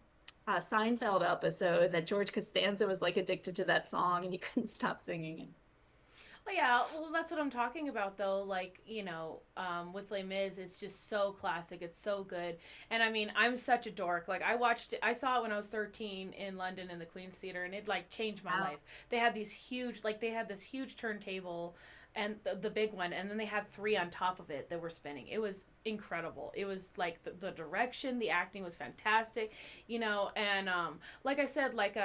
Seinfeld episode that George Costanza was like addicted to that song, and he couldn't stop singing it. Well, yeah, well, that's what I'm talking about, though. Like, with Les Mis, it's just so classic. It's so good. And I mean, I'm such a dork. Like, I saw it when I was 13 in London in the Queen's Theater, and it, like, changed my Wow. life. They had this huge turntable and the big one, and then they had three on top of it that were spinning. It was incredible. It was like the direction, the acting was fantastic, and like I said, like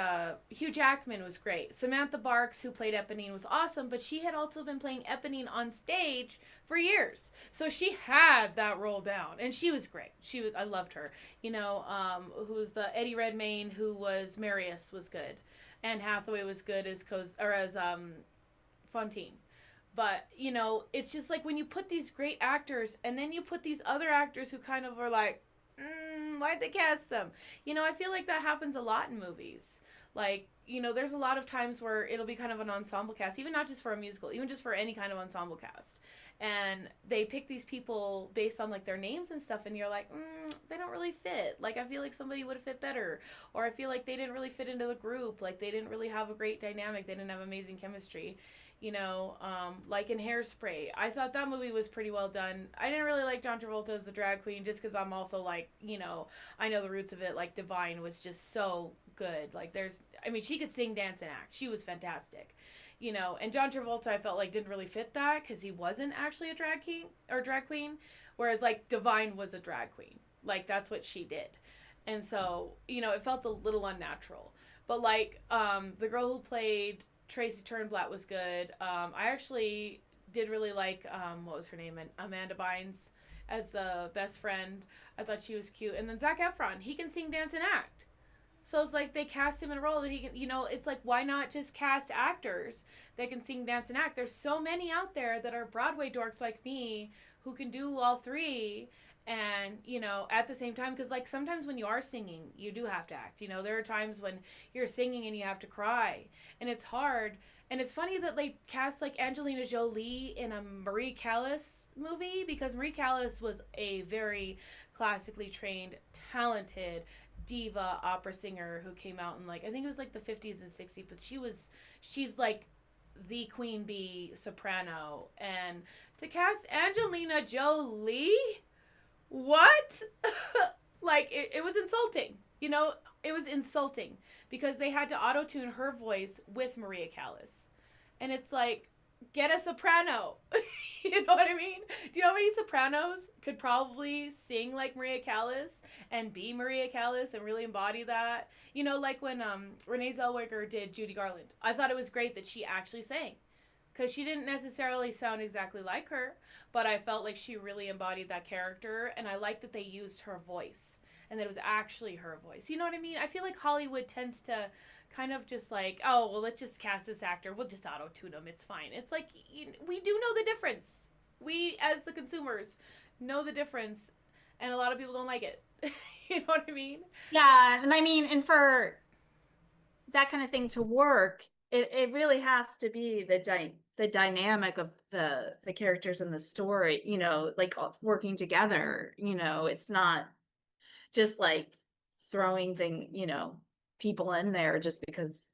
Hugh Jackman was great. Samantha Barks, who played Eponine, was awesome, but she had also been playing Eponine on stage for years, so she had that role down, and she was great. I loved her. Who's the Eddie Redmayne who was Marius was good, and Hathaway was good as Fontaine. But, it's just like when you put these great actors and then you put these other actors who kind of are like, why'd they cast them? I feel like that happens a lot in movies. Like, there's a lot of times where it'll be kind of an ensemble cast, even not just for a musical, even just for any kind of ensemble cast. And they pick these people based on like their names and stuff, and you're like, they don't really fit. Like, I feel like somebody would have fit better. Or I feel like they didn't really fit into the group. Like, they didn't really have a great dynamic. They didn't have amazing chemistry. Like in Hairspray. I thought that movie was pretty well done. I didn't really like John Travolta as the drag queen just because I'm also like, I know the roots of it. Like Divine was just so good. Like she could sing, dance, and act. She was fantastic. And John Travolta I felt like didn't really fit that because he wasn't actually a drag king or drag queen, whereas like Divine was a drag queen. Like that's what she did. And so, it felt a little unnatural. But like the girl who played Tracy Turnblatt was good. I actually did really like what was her name? Amanda Bynes as the best friend. I thought she was cute. And then Zac Efron, he can sing, dance, and act. So it's like they cast him in a role that he can. It's like why not just cast actors that can sing, dance, and act? There's so many out there that are Broadway dorks like me who can do all three, and at the same time, because like sometimes when you are singing you do have to act. There are times when you're singing and you have to cry, and it's hard. And it's funny that they cast like Angelina Jolie in a Marie Callas movie, because Marie Callas was a very classically trained, talented diva opera singer who came out in like I think it was like the 50s and 60s, but she's like the queen bee soprano. And to cast Angelina Jolie, what? Like it was insulting. You know, it was insulting because they had to auto tune her voice with Maria Callas. And it's like, get a soprano. You know what I mean? Do you know how many sopranos could probably sing like Maria Callas and be Maria Callas and really embody that? You know, like when Renee Zellweger did Judy Garland. I thought it was great that she actually sang because she didn't necessarily sound exactly like her, but I felt like she really embodied that character, and I liked that they used her voice and that it was actually her voice. You know what I mean? I feel like Hollywood tends to kind of just like, oh, well, let's just cast this actor. We'll just auto tune him. It's fine. It's like, we do know the difference. We, as the consumers, know the difference, and a lot of people don't like it. You know what I mean? Yeah, and I mean, and for that kind of thing to work, it really has to be the dynamic of the characters in the story, like working together. It's not just like throwing people in there just because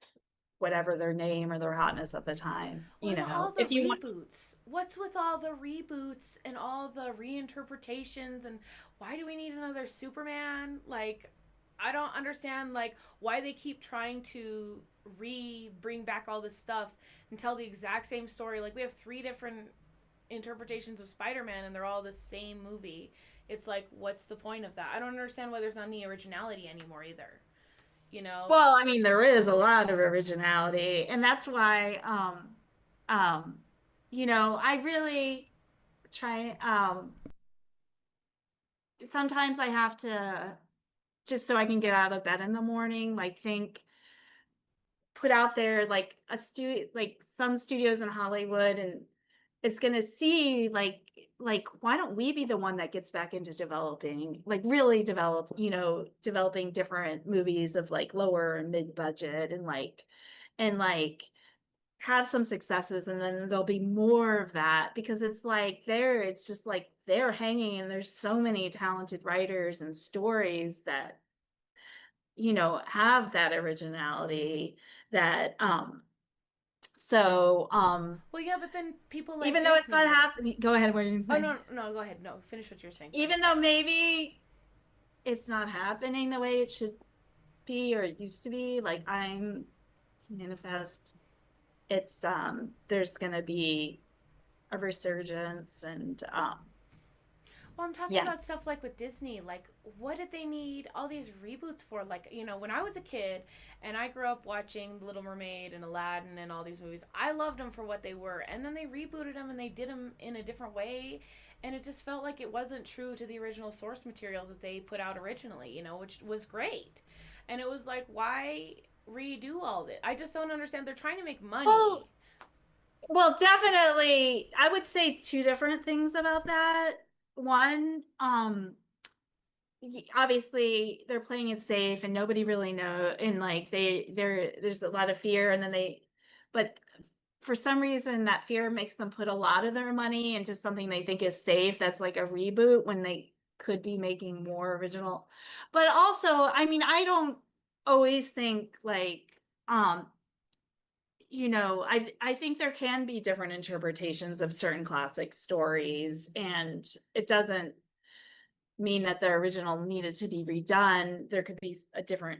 whatever their name or their hotness at the time. What about all the If you want, reboots? What's with all the reboots and all the reinterpretations, and why do we need another Superman? Like, I don't understand like why they keep trying to bring back all this stuff and tell the exact same story. Like we have three different interpretations of Spider-Man and they're all the same movie. It's like, what's the point of that? I don't understand why there's not any originality anymore either. You know? well, I mean, there is a lot of originality, and that's why, um, I really try, sometimes I have to, just so I can get out of bed in the morning, like put out there like like some studios in Hollywood, and it's gonna see like why don't we be the one that gets back into developing, like really developing different movies of like lower and mid budget, and like have some successes, and then there'll be more of that because it's just like they're hanging, and there's so many talented writers and stories that have that originality that so Well, yeah, but then people like even though it's not Disney. happening, go ahead, what are you Oh saying? no, no, go ahead. No, finish what you're saying. Sorry. Even though maybe it's not happening the way it should be or it used to be, like I'm to manifest, it's there's gonna be a resurgence, and Well, I'm talking yeah. about stuff like with Disney. Like, what did they need all these reboots for? Like, you know, when I was a kid and I grew up watching The Little Mermaid and Aladdin and all these movies, I loved them for what they were. And then they rebooted them and they did them in a different way. And it just felt like it wasn't true to the original source material that they put out originally, you know, which was great. And it was like, why redo all this? I just don't understand. They're trying to make money. Well, well, definitely, I would say two different things about that. One, obviously they're playing it safe and nobody really know, and like there's a lot of fear, and then but for some reason that fear makes them put a lot of their money into something they think is safe, that's like a reboot when they could be making more original. But also, I mean, I don't always think like I think there can be different interpretations of certain classic stories, and it doesn't mean that the original needed to be redone. There could be a different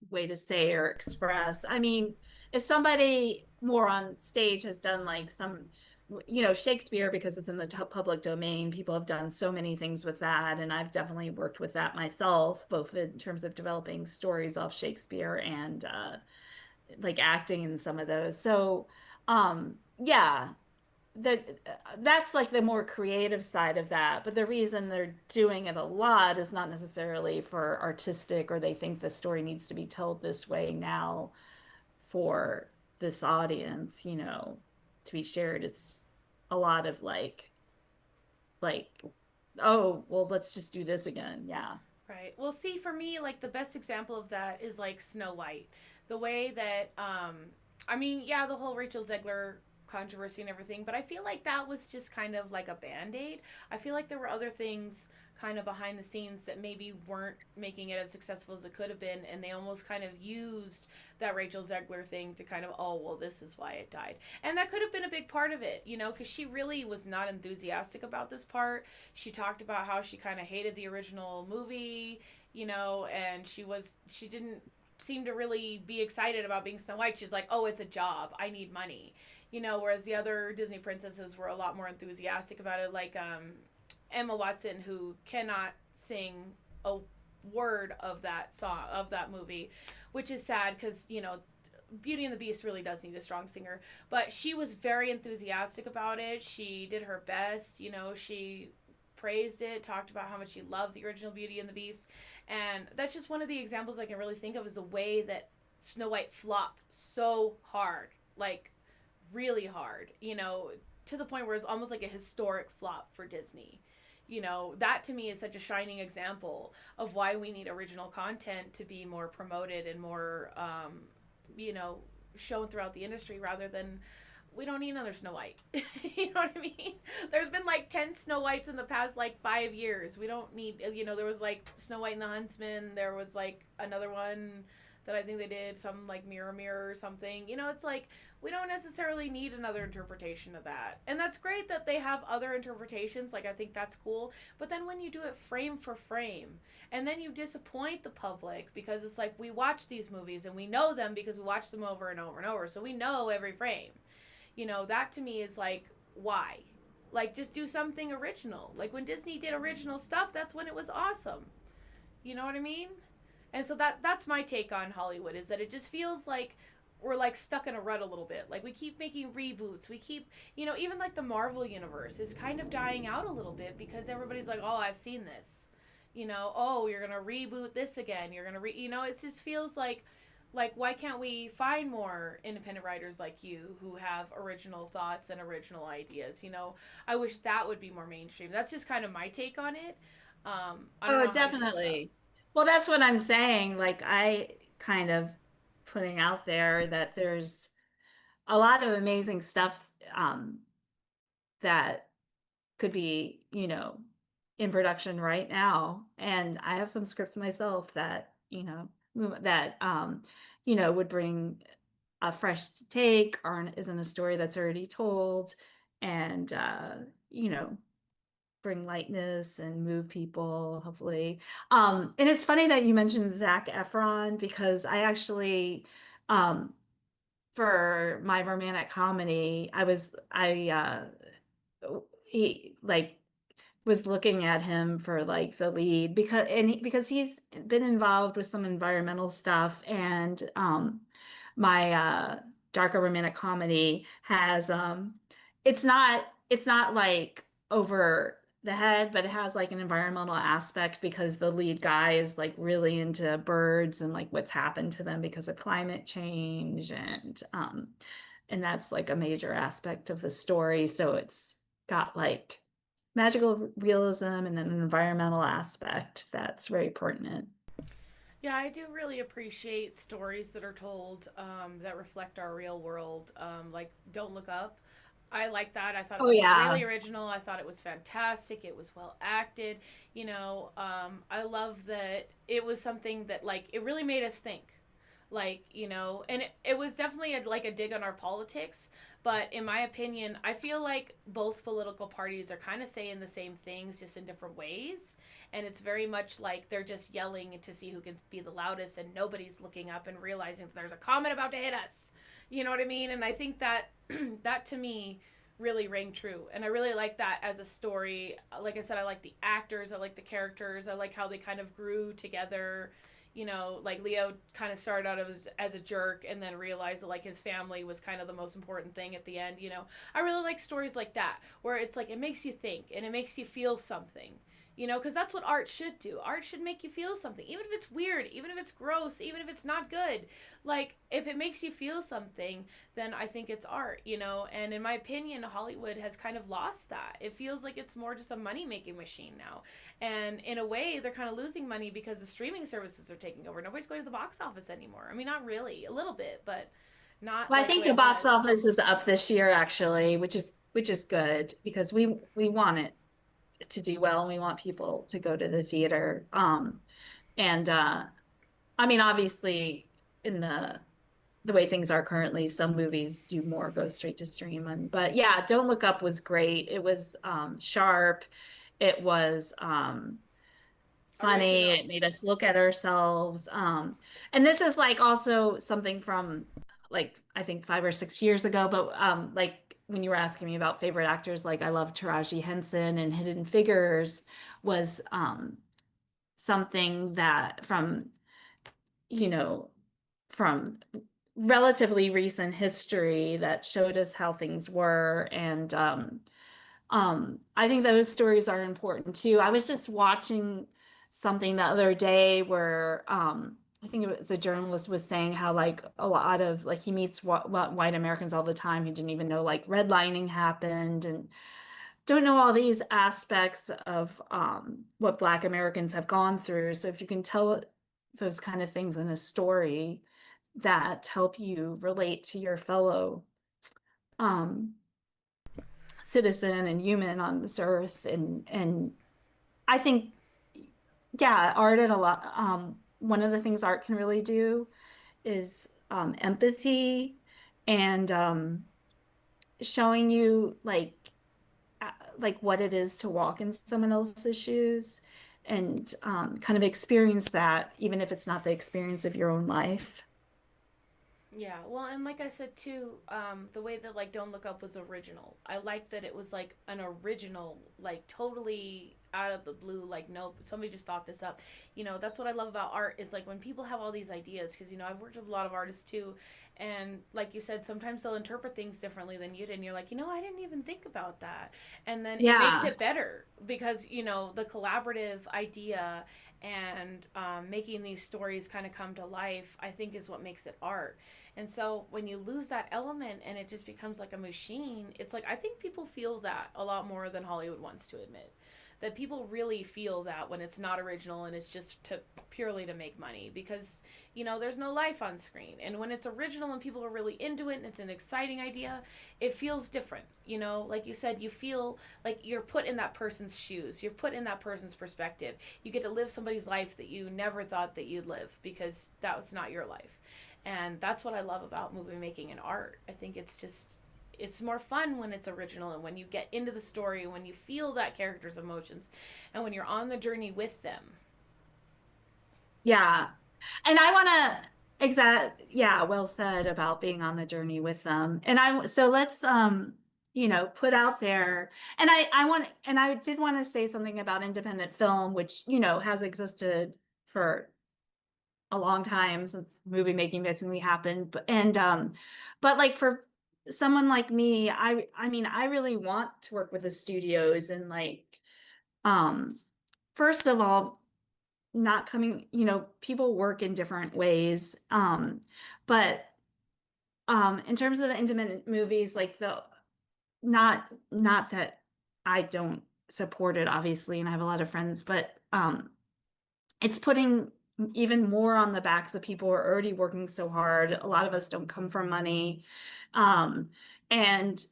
way to say or express. I mean, if somebody more on stage has done like Shakespeare, because it's in the public domain, people have done so many things with that. And I've definitely worked with that myself, both in terms of developing stories off Shakespeare and like acting in some of those. So, yeah, that's like the more creative side of that. But the reason they're doing it a lot is not necessarily for artistic, or they think the story needs to be told this way now for this audience, to be shared. It's a lot of like, oh, well, let's just do this again. Yeah. Right. Well, see, for me, like the best example of that is like Snow White. The way that, I mean, yeah, the whole Rachel Zegler controversy and everything, but I feel like that was just kind of like a band-aid. I feel like there were other things kind of behind the scenes that maybe weren't making it as successful as it could have been, and they almost kind of used that Rachel Zegler thing to kind of, oh well, this is why it died. And that could have been a big part of it, you know, because she really was not enthusiastic about this part. She talked about how she kind of hated the original movie, you know, and she didn't seem to really be excited about being Snow White. She's like, oh, it's a job, I need money, you know, whereas the other Disney princesses were a lot more enthusiastic about it, like Emma Watson, who cannot sing a word of that song, of that movie, which is sad because, you know, Beauty and the Beast really does need a strong singer. But she was very enthusiastic about it. She did her best, you know, she praised it, talked about how much she loved the original Beauty and the Beast. And that's just one of the examples I can really think of, is the way that Snow White flopped so hard, like really hard, you know, to the point where it's almost like a historic flop for Disney. You know, that to me is such a shining example of why we need original content to be more promoted and more, you know, shown throughout the industry, rather than, we don't need another Snow White. You know what I mean? There's been like 10 Snow Whites in the past like 5 years. We don't need, you know, there was like Snow White and the Huntsman. There was like another one that I think they did, some like Mirror Mirror or something. You know, it's like, we don't necessarily need another interpretation of that. And that's great that they have other interpretations. Like, I think that's cool. But then when you do it frame for frame, and then you disappoint the public, because it's like, we watch these movies and we know them because we watch them over and over and over. So we know every frame. You know, that to me is like, why? Like, just do something original. Like, when Disney did original stuff, that's when it was awesome. You know what I mean? And so that's my take on Hollywood, is that it just feels like we're like stuck in a rut a little bit. Like, we keep making reboots. We keep, you know, even like the Marvel universe is kind of dying out a little bit, because everybody's like, oh, I've seen this. You know, oh, you're going to reboot this again. You're going to you know, it just feels like, why can't we find more independent writers like you who have original thoughts and original ideas? You know, I wish that would be more mainstream. That's just kind of my take on it. I don't Oh, know how you feel about that. definitely. Well, that's what I'm saying. Like, I kind of putting out there that there's a lot of amazing stuff that could be, you know, in production right now. And I have some scripts myself that, you know, that you know, would bring a fresh take, or isn't a story that's already told, and you know, bring lightness and move people, hopefully. And it's funny that you mentioned Zac Efron, because I actually, um, for my romantic comedy, he like was looking at him for like the lead, because he's been involved with some environmental stuff, and my darker romantic comedy has it's not like over the head, but it has like an environmental aspect, because the lead guy is like really into birds and like what's happened to them because of climate change, and that's like a major aspect of the story. So it's got like magical realism and then an environmental aspect that's very pertinent. Yeah, I do really appreciate stories that are told, that reflect our real world. Like Don't Look Up. I like that. I thought it Oh was yeah. really original. I thought it was fantastic. It was well acted. You know, I love that it was something that, like, it really made us think. Like, you know, and it was definitely like a dig on our politics. But in my opinion, I feel like both political parties are kind of saying the same things, just in different ways. And it's very much like they're just yelling to see who can be the loudest, and nobody's looking up and realizing that there's a comet about to hit us. You know what I mean? And I think that that to me really rang true. And I really like that as a story. Like I said, I like the actors, I like the characters, I like how they kind of grew together. You know, like Leo kind of started out as a jerk, and then realized that like his family was kind of the most important thing at the end. You know, I really like stories like that, where it's like it makes you think and it makes you feel something. You know, because that's what art should do. Art should make you feel something, even if it's weird, even if it's gross, even if it's not good. Like, if it makes you feel something, then I think it's art, you know? And in my opinion, Hollywood has kind of lost that. It feels like it's more just a money making machine now. And in a way, they're kind of losing money because the streaming services are taking over. Nobody's going to the box office anymore. I mean, not really, a little bit, but not Well, I like think what the it box was. office is up this year actually, which is good because we want it to do well and we want people to go to the theater. And I mean, obviously, in the way things are currently, some movies do more go straight to stream. And but yeah, Don't Look Up was great. It was sharp. It was funny. Original. It made us look at ourselves. And this is like also something from like I think 5 or 6 years ago. But like when you were asking me about favorite actors, like I love Taraji Henson and Hidden Figures was something that you know, from relatively recent history that showed us how things were. And I think those stories are important too. I was just watching something the other day where I think it was a journalist was saying how like a lot of like he meets white Americans all the time who didn't even know like redlining happened and don't know all these aspects of what Black Americans have gone through. So if you can tell those kind of things in a story that help you relate to your fellow um, citizen and human on this earth, and I think yeah, art and a lot. One of the things art can really do is empathy and showing you like what it is to walk in someone else's shoes and kind of experience that, even if it's not the experience of your own life. Yeah, well, and like I said too, the way that like Don't Look Up was original. I like that it was like an original, like totally out of the blue. Like, nope, somebody just thought this up. You know, that's what I love about art is like when people have all these ideas. Because I've worked with a lot of artists too, and like you said, sometimes they'll interpret things differently than you did. And you're like, I didn't even think about that, and then it makes Yeah. it better because the collaborative idea and making these stories kind of come to life, I think, is what makes it art. And so when you lose that element and it just becomes like a machine, it's like I think people feel that a lot more than Hollywood wants to admit. That people really feel that when it's not original and it's just purely to make money because there's no life on screen. And when it's original and people are really into it and it's an exciting idea, it feels different. Like you said, you feel like you're put in that person's shoes. You're put in that person's perspective. You get to live somebody's life that you never thought that you'd live because that was not your life. And that's what I love about movie making and art. I think it's more fun when it's original and when you get into the story, when you feel that character's emotions, and when you're on the journey with them. Yeah. And I want to yeah, well said about being on the journey with them. And so let's put out there and I did want to say something about independent film, which, has existed for a long time since movie making basically happened. But like for someone like me, I mean, I really want to work with the studios and like um first of all, not coming, people work in different ways. But in terms of the independent movies, like not that I don't support it, obviously, and I have a lot of friends, but it's putting even more on the backs of people who are already working so hard. A lot of us don't come from money. Um, and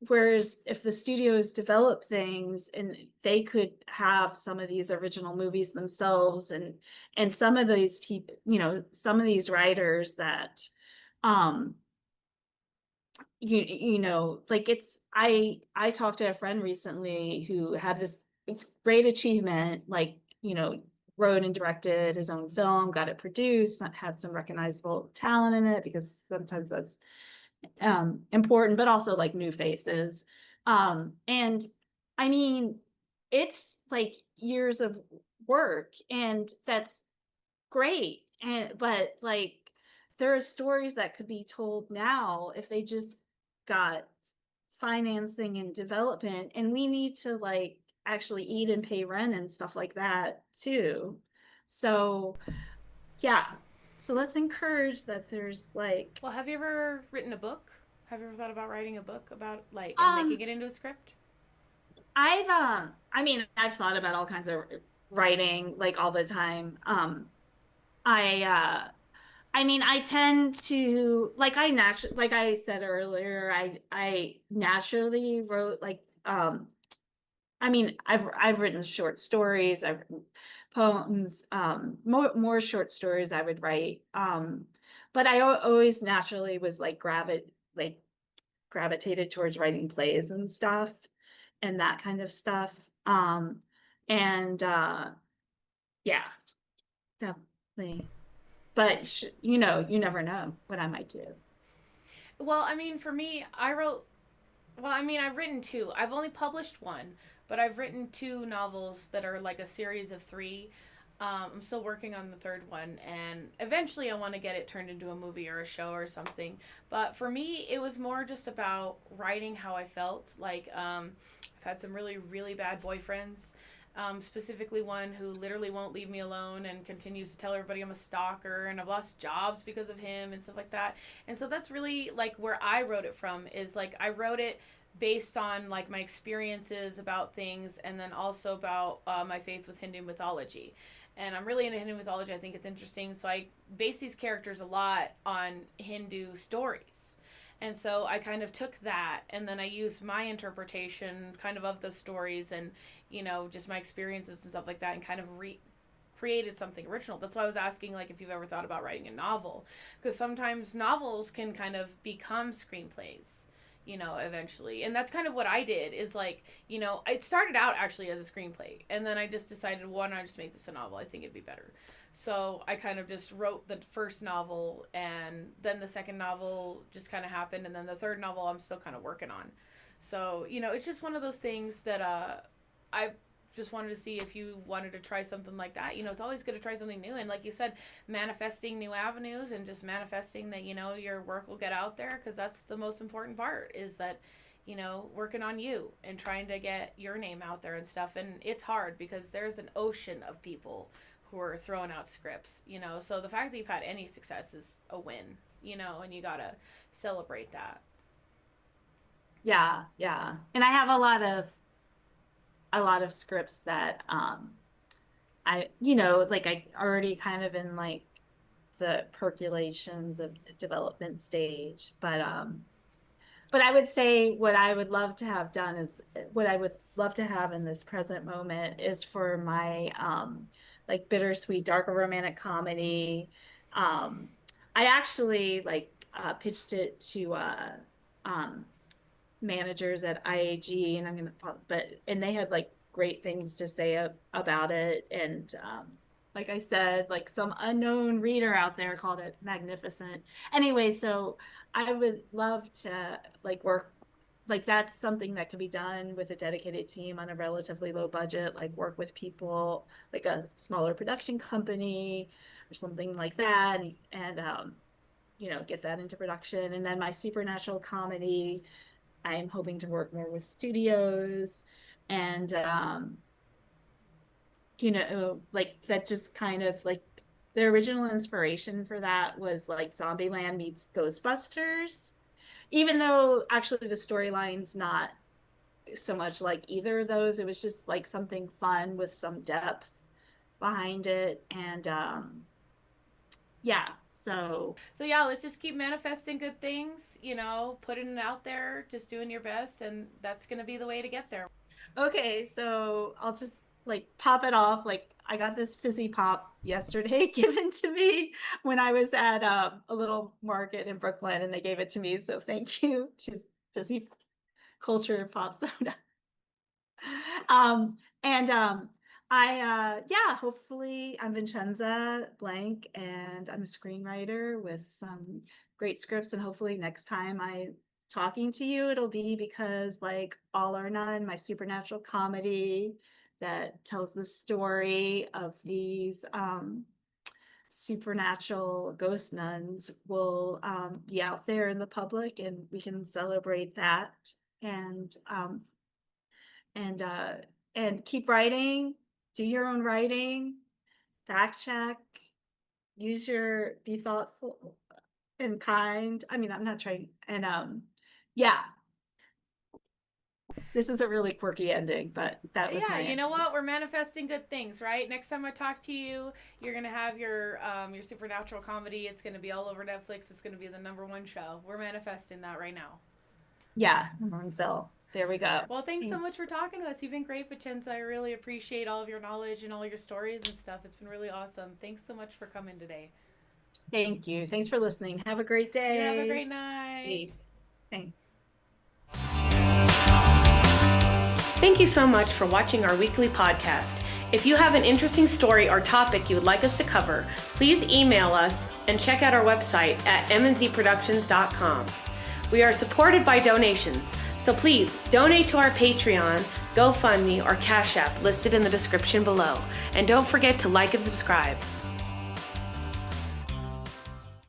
whereas if the studios develop things and they could have some of these original movies themselves and some of these people, some of these writers that um like I talked to a friend recently who had this it's great achievement, like, wrote and directed his own film, got it produced, had some recognizable talent in it because sometimes that's important, but also like new faces. And I mean, it's like years of work and that's great. But like there are stories that could be told now if they just got financing and development, and we need to like actually eat and pay rent and stuff like that too. So yeah. So let's encourage that there's like Well, have you ever written a book? Have you ever thought about writing a book about like and making um it into a script? I mean, I've thought about all kinds of writing like all the time. I I mean, I tend to like I said earlier, I naturally wrote I mean, I've written short stories, I've written poems, more short stories I would write. But always naturally was like gravitated towards writing plays and stuff and that kind of stuff. And yeah, definitely. But you never know what I might do. Well, I mean, for me, I wrote. Well, I mean, I've written two. I've only published one, but I've written two novels that are like a series of three. I'm still working on the third one, and eventually I want to get it turned into a movie or a show or something. But for me, it was more just about writing how I felt. I've had some really, really bad boyfriends. Specifically, one who literally won't leave me alone and continues to tell everybody I'm a stalker, and I've lost jobs because of him and stuff like that. And so that's really like where I wrote it from. Is like I wrote it based on like my experiences about things, and then also about my faith with Hindu mythology. And I'm really into Hindu mythology. I think it's interesting. So I base these characters a lot on Hindu stories. And so I kind of took that and then I used my interpretation kind of those stories and, just my experiences and stuff like that and kind of created something original. That's why I was asking like if you've ever thought about writing a novel, because sometimes novels can kind of become screenplays, eventually. And that's kind of what I did is like, it started out actually as a screenplay and then I just decided, why don't I just make this a novel? I think it'd be better. So I kind of just wrote the first novel and then the second novel just kind of happened and then the third novel I'm still kind of working on. So, it's just one of those things that I just wanted to see if you wanted to try something like that. It's always good to try something new. And like you said, manifesting new avenues and just manifesting that, your work will get out there because that's the most important part is that, working on you and trying to get your name out there and stuff. And it's hard because there's an ocean of people who are throwing out scripts, So the fact that you've had any success is a win, and you got to celebrate that. Yeah, yeah. And I have a lot of scripts that like I already kind of in like the percolations of the development stage. But I would say what I would love to have done is what I would love to have in this present moment is for my like bittersweet darker romantic comedy. Um I actually pitched it to um managers at IAG and and they had like great things to say about it and like I said, like some unknown reader out there called it magnificent. Anyway, so I would love to like work like that's something that could be done with a dedicated team on a relatively low budget, like work with people like a smaller production company or something like that and get that into production. And then my supernatural comedy I'm hoping to work more with studios and like that just kind of like the original inspiration for that was like Zombieland meets Ghostbusters. Even though actually the storyline's not so much like either of those, it was just like something fun with some depth behind it. And yeah, so So yeah, let's just keep manifesting good things, putting it out there, just doing your best, and that's gonna be the way to get there. okay, so I'll just like pop it off. Like I got this fizzy pop yesterday given to me when I was at a little market in Brooklyn and they gave it to me. So thank you to Fizzy Culture Pop Soda. And yeah, hopefully I'm Vincenza Blank and I'm a screenwriter with some great scripts and hopefully next time I talking to you it'll be because like All or None, my supernatural comedy that tells the story of these supernatural ghost nuns will be out there in the public and we can celebrate that and and uh and keep writing, do your own writing, fact check, be thoughtful and kind. I mean, I'm not trying and yeah. This is a really quirky ending, but that was Yeah, my you know ending. what? We're manifesting good things, right? Next time I talk to you, you're gonna have your supernatural comedy. It's gonna be all over Netflix. It's gonna be the #1 show. We're manifesting that right now. Yeah, Phil. There we go. Well, thanks so much for talking to us. You've been great, Vincenza. I really appreciate all of your knowledge and all your stories and stuff. It's been really awesome. Thanks so much for coming today. Thank you. Thanks for listening. Have a great You have a day. great night. Great. Thanks. Thank you so much for watching our weekly podcast. If you have an interesting story or topic you would like us to cover, please email us and check out our website at mnzproductions.com. We are supported by donations, so please donate to our Patreon, GoFundMe, or Cash App listed in the description below. And don't forget to like and subscribe.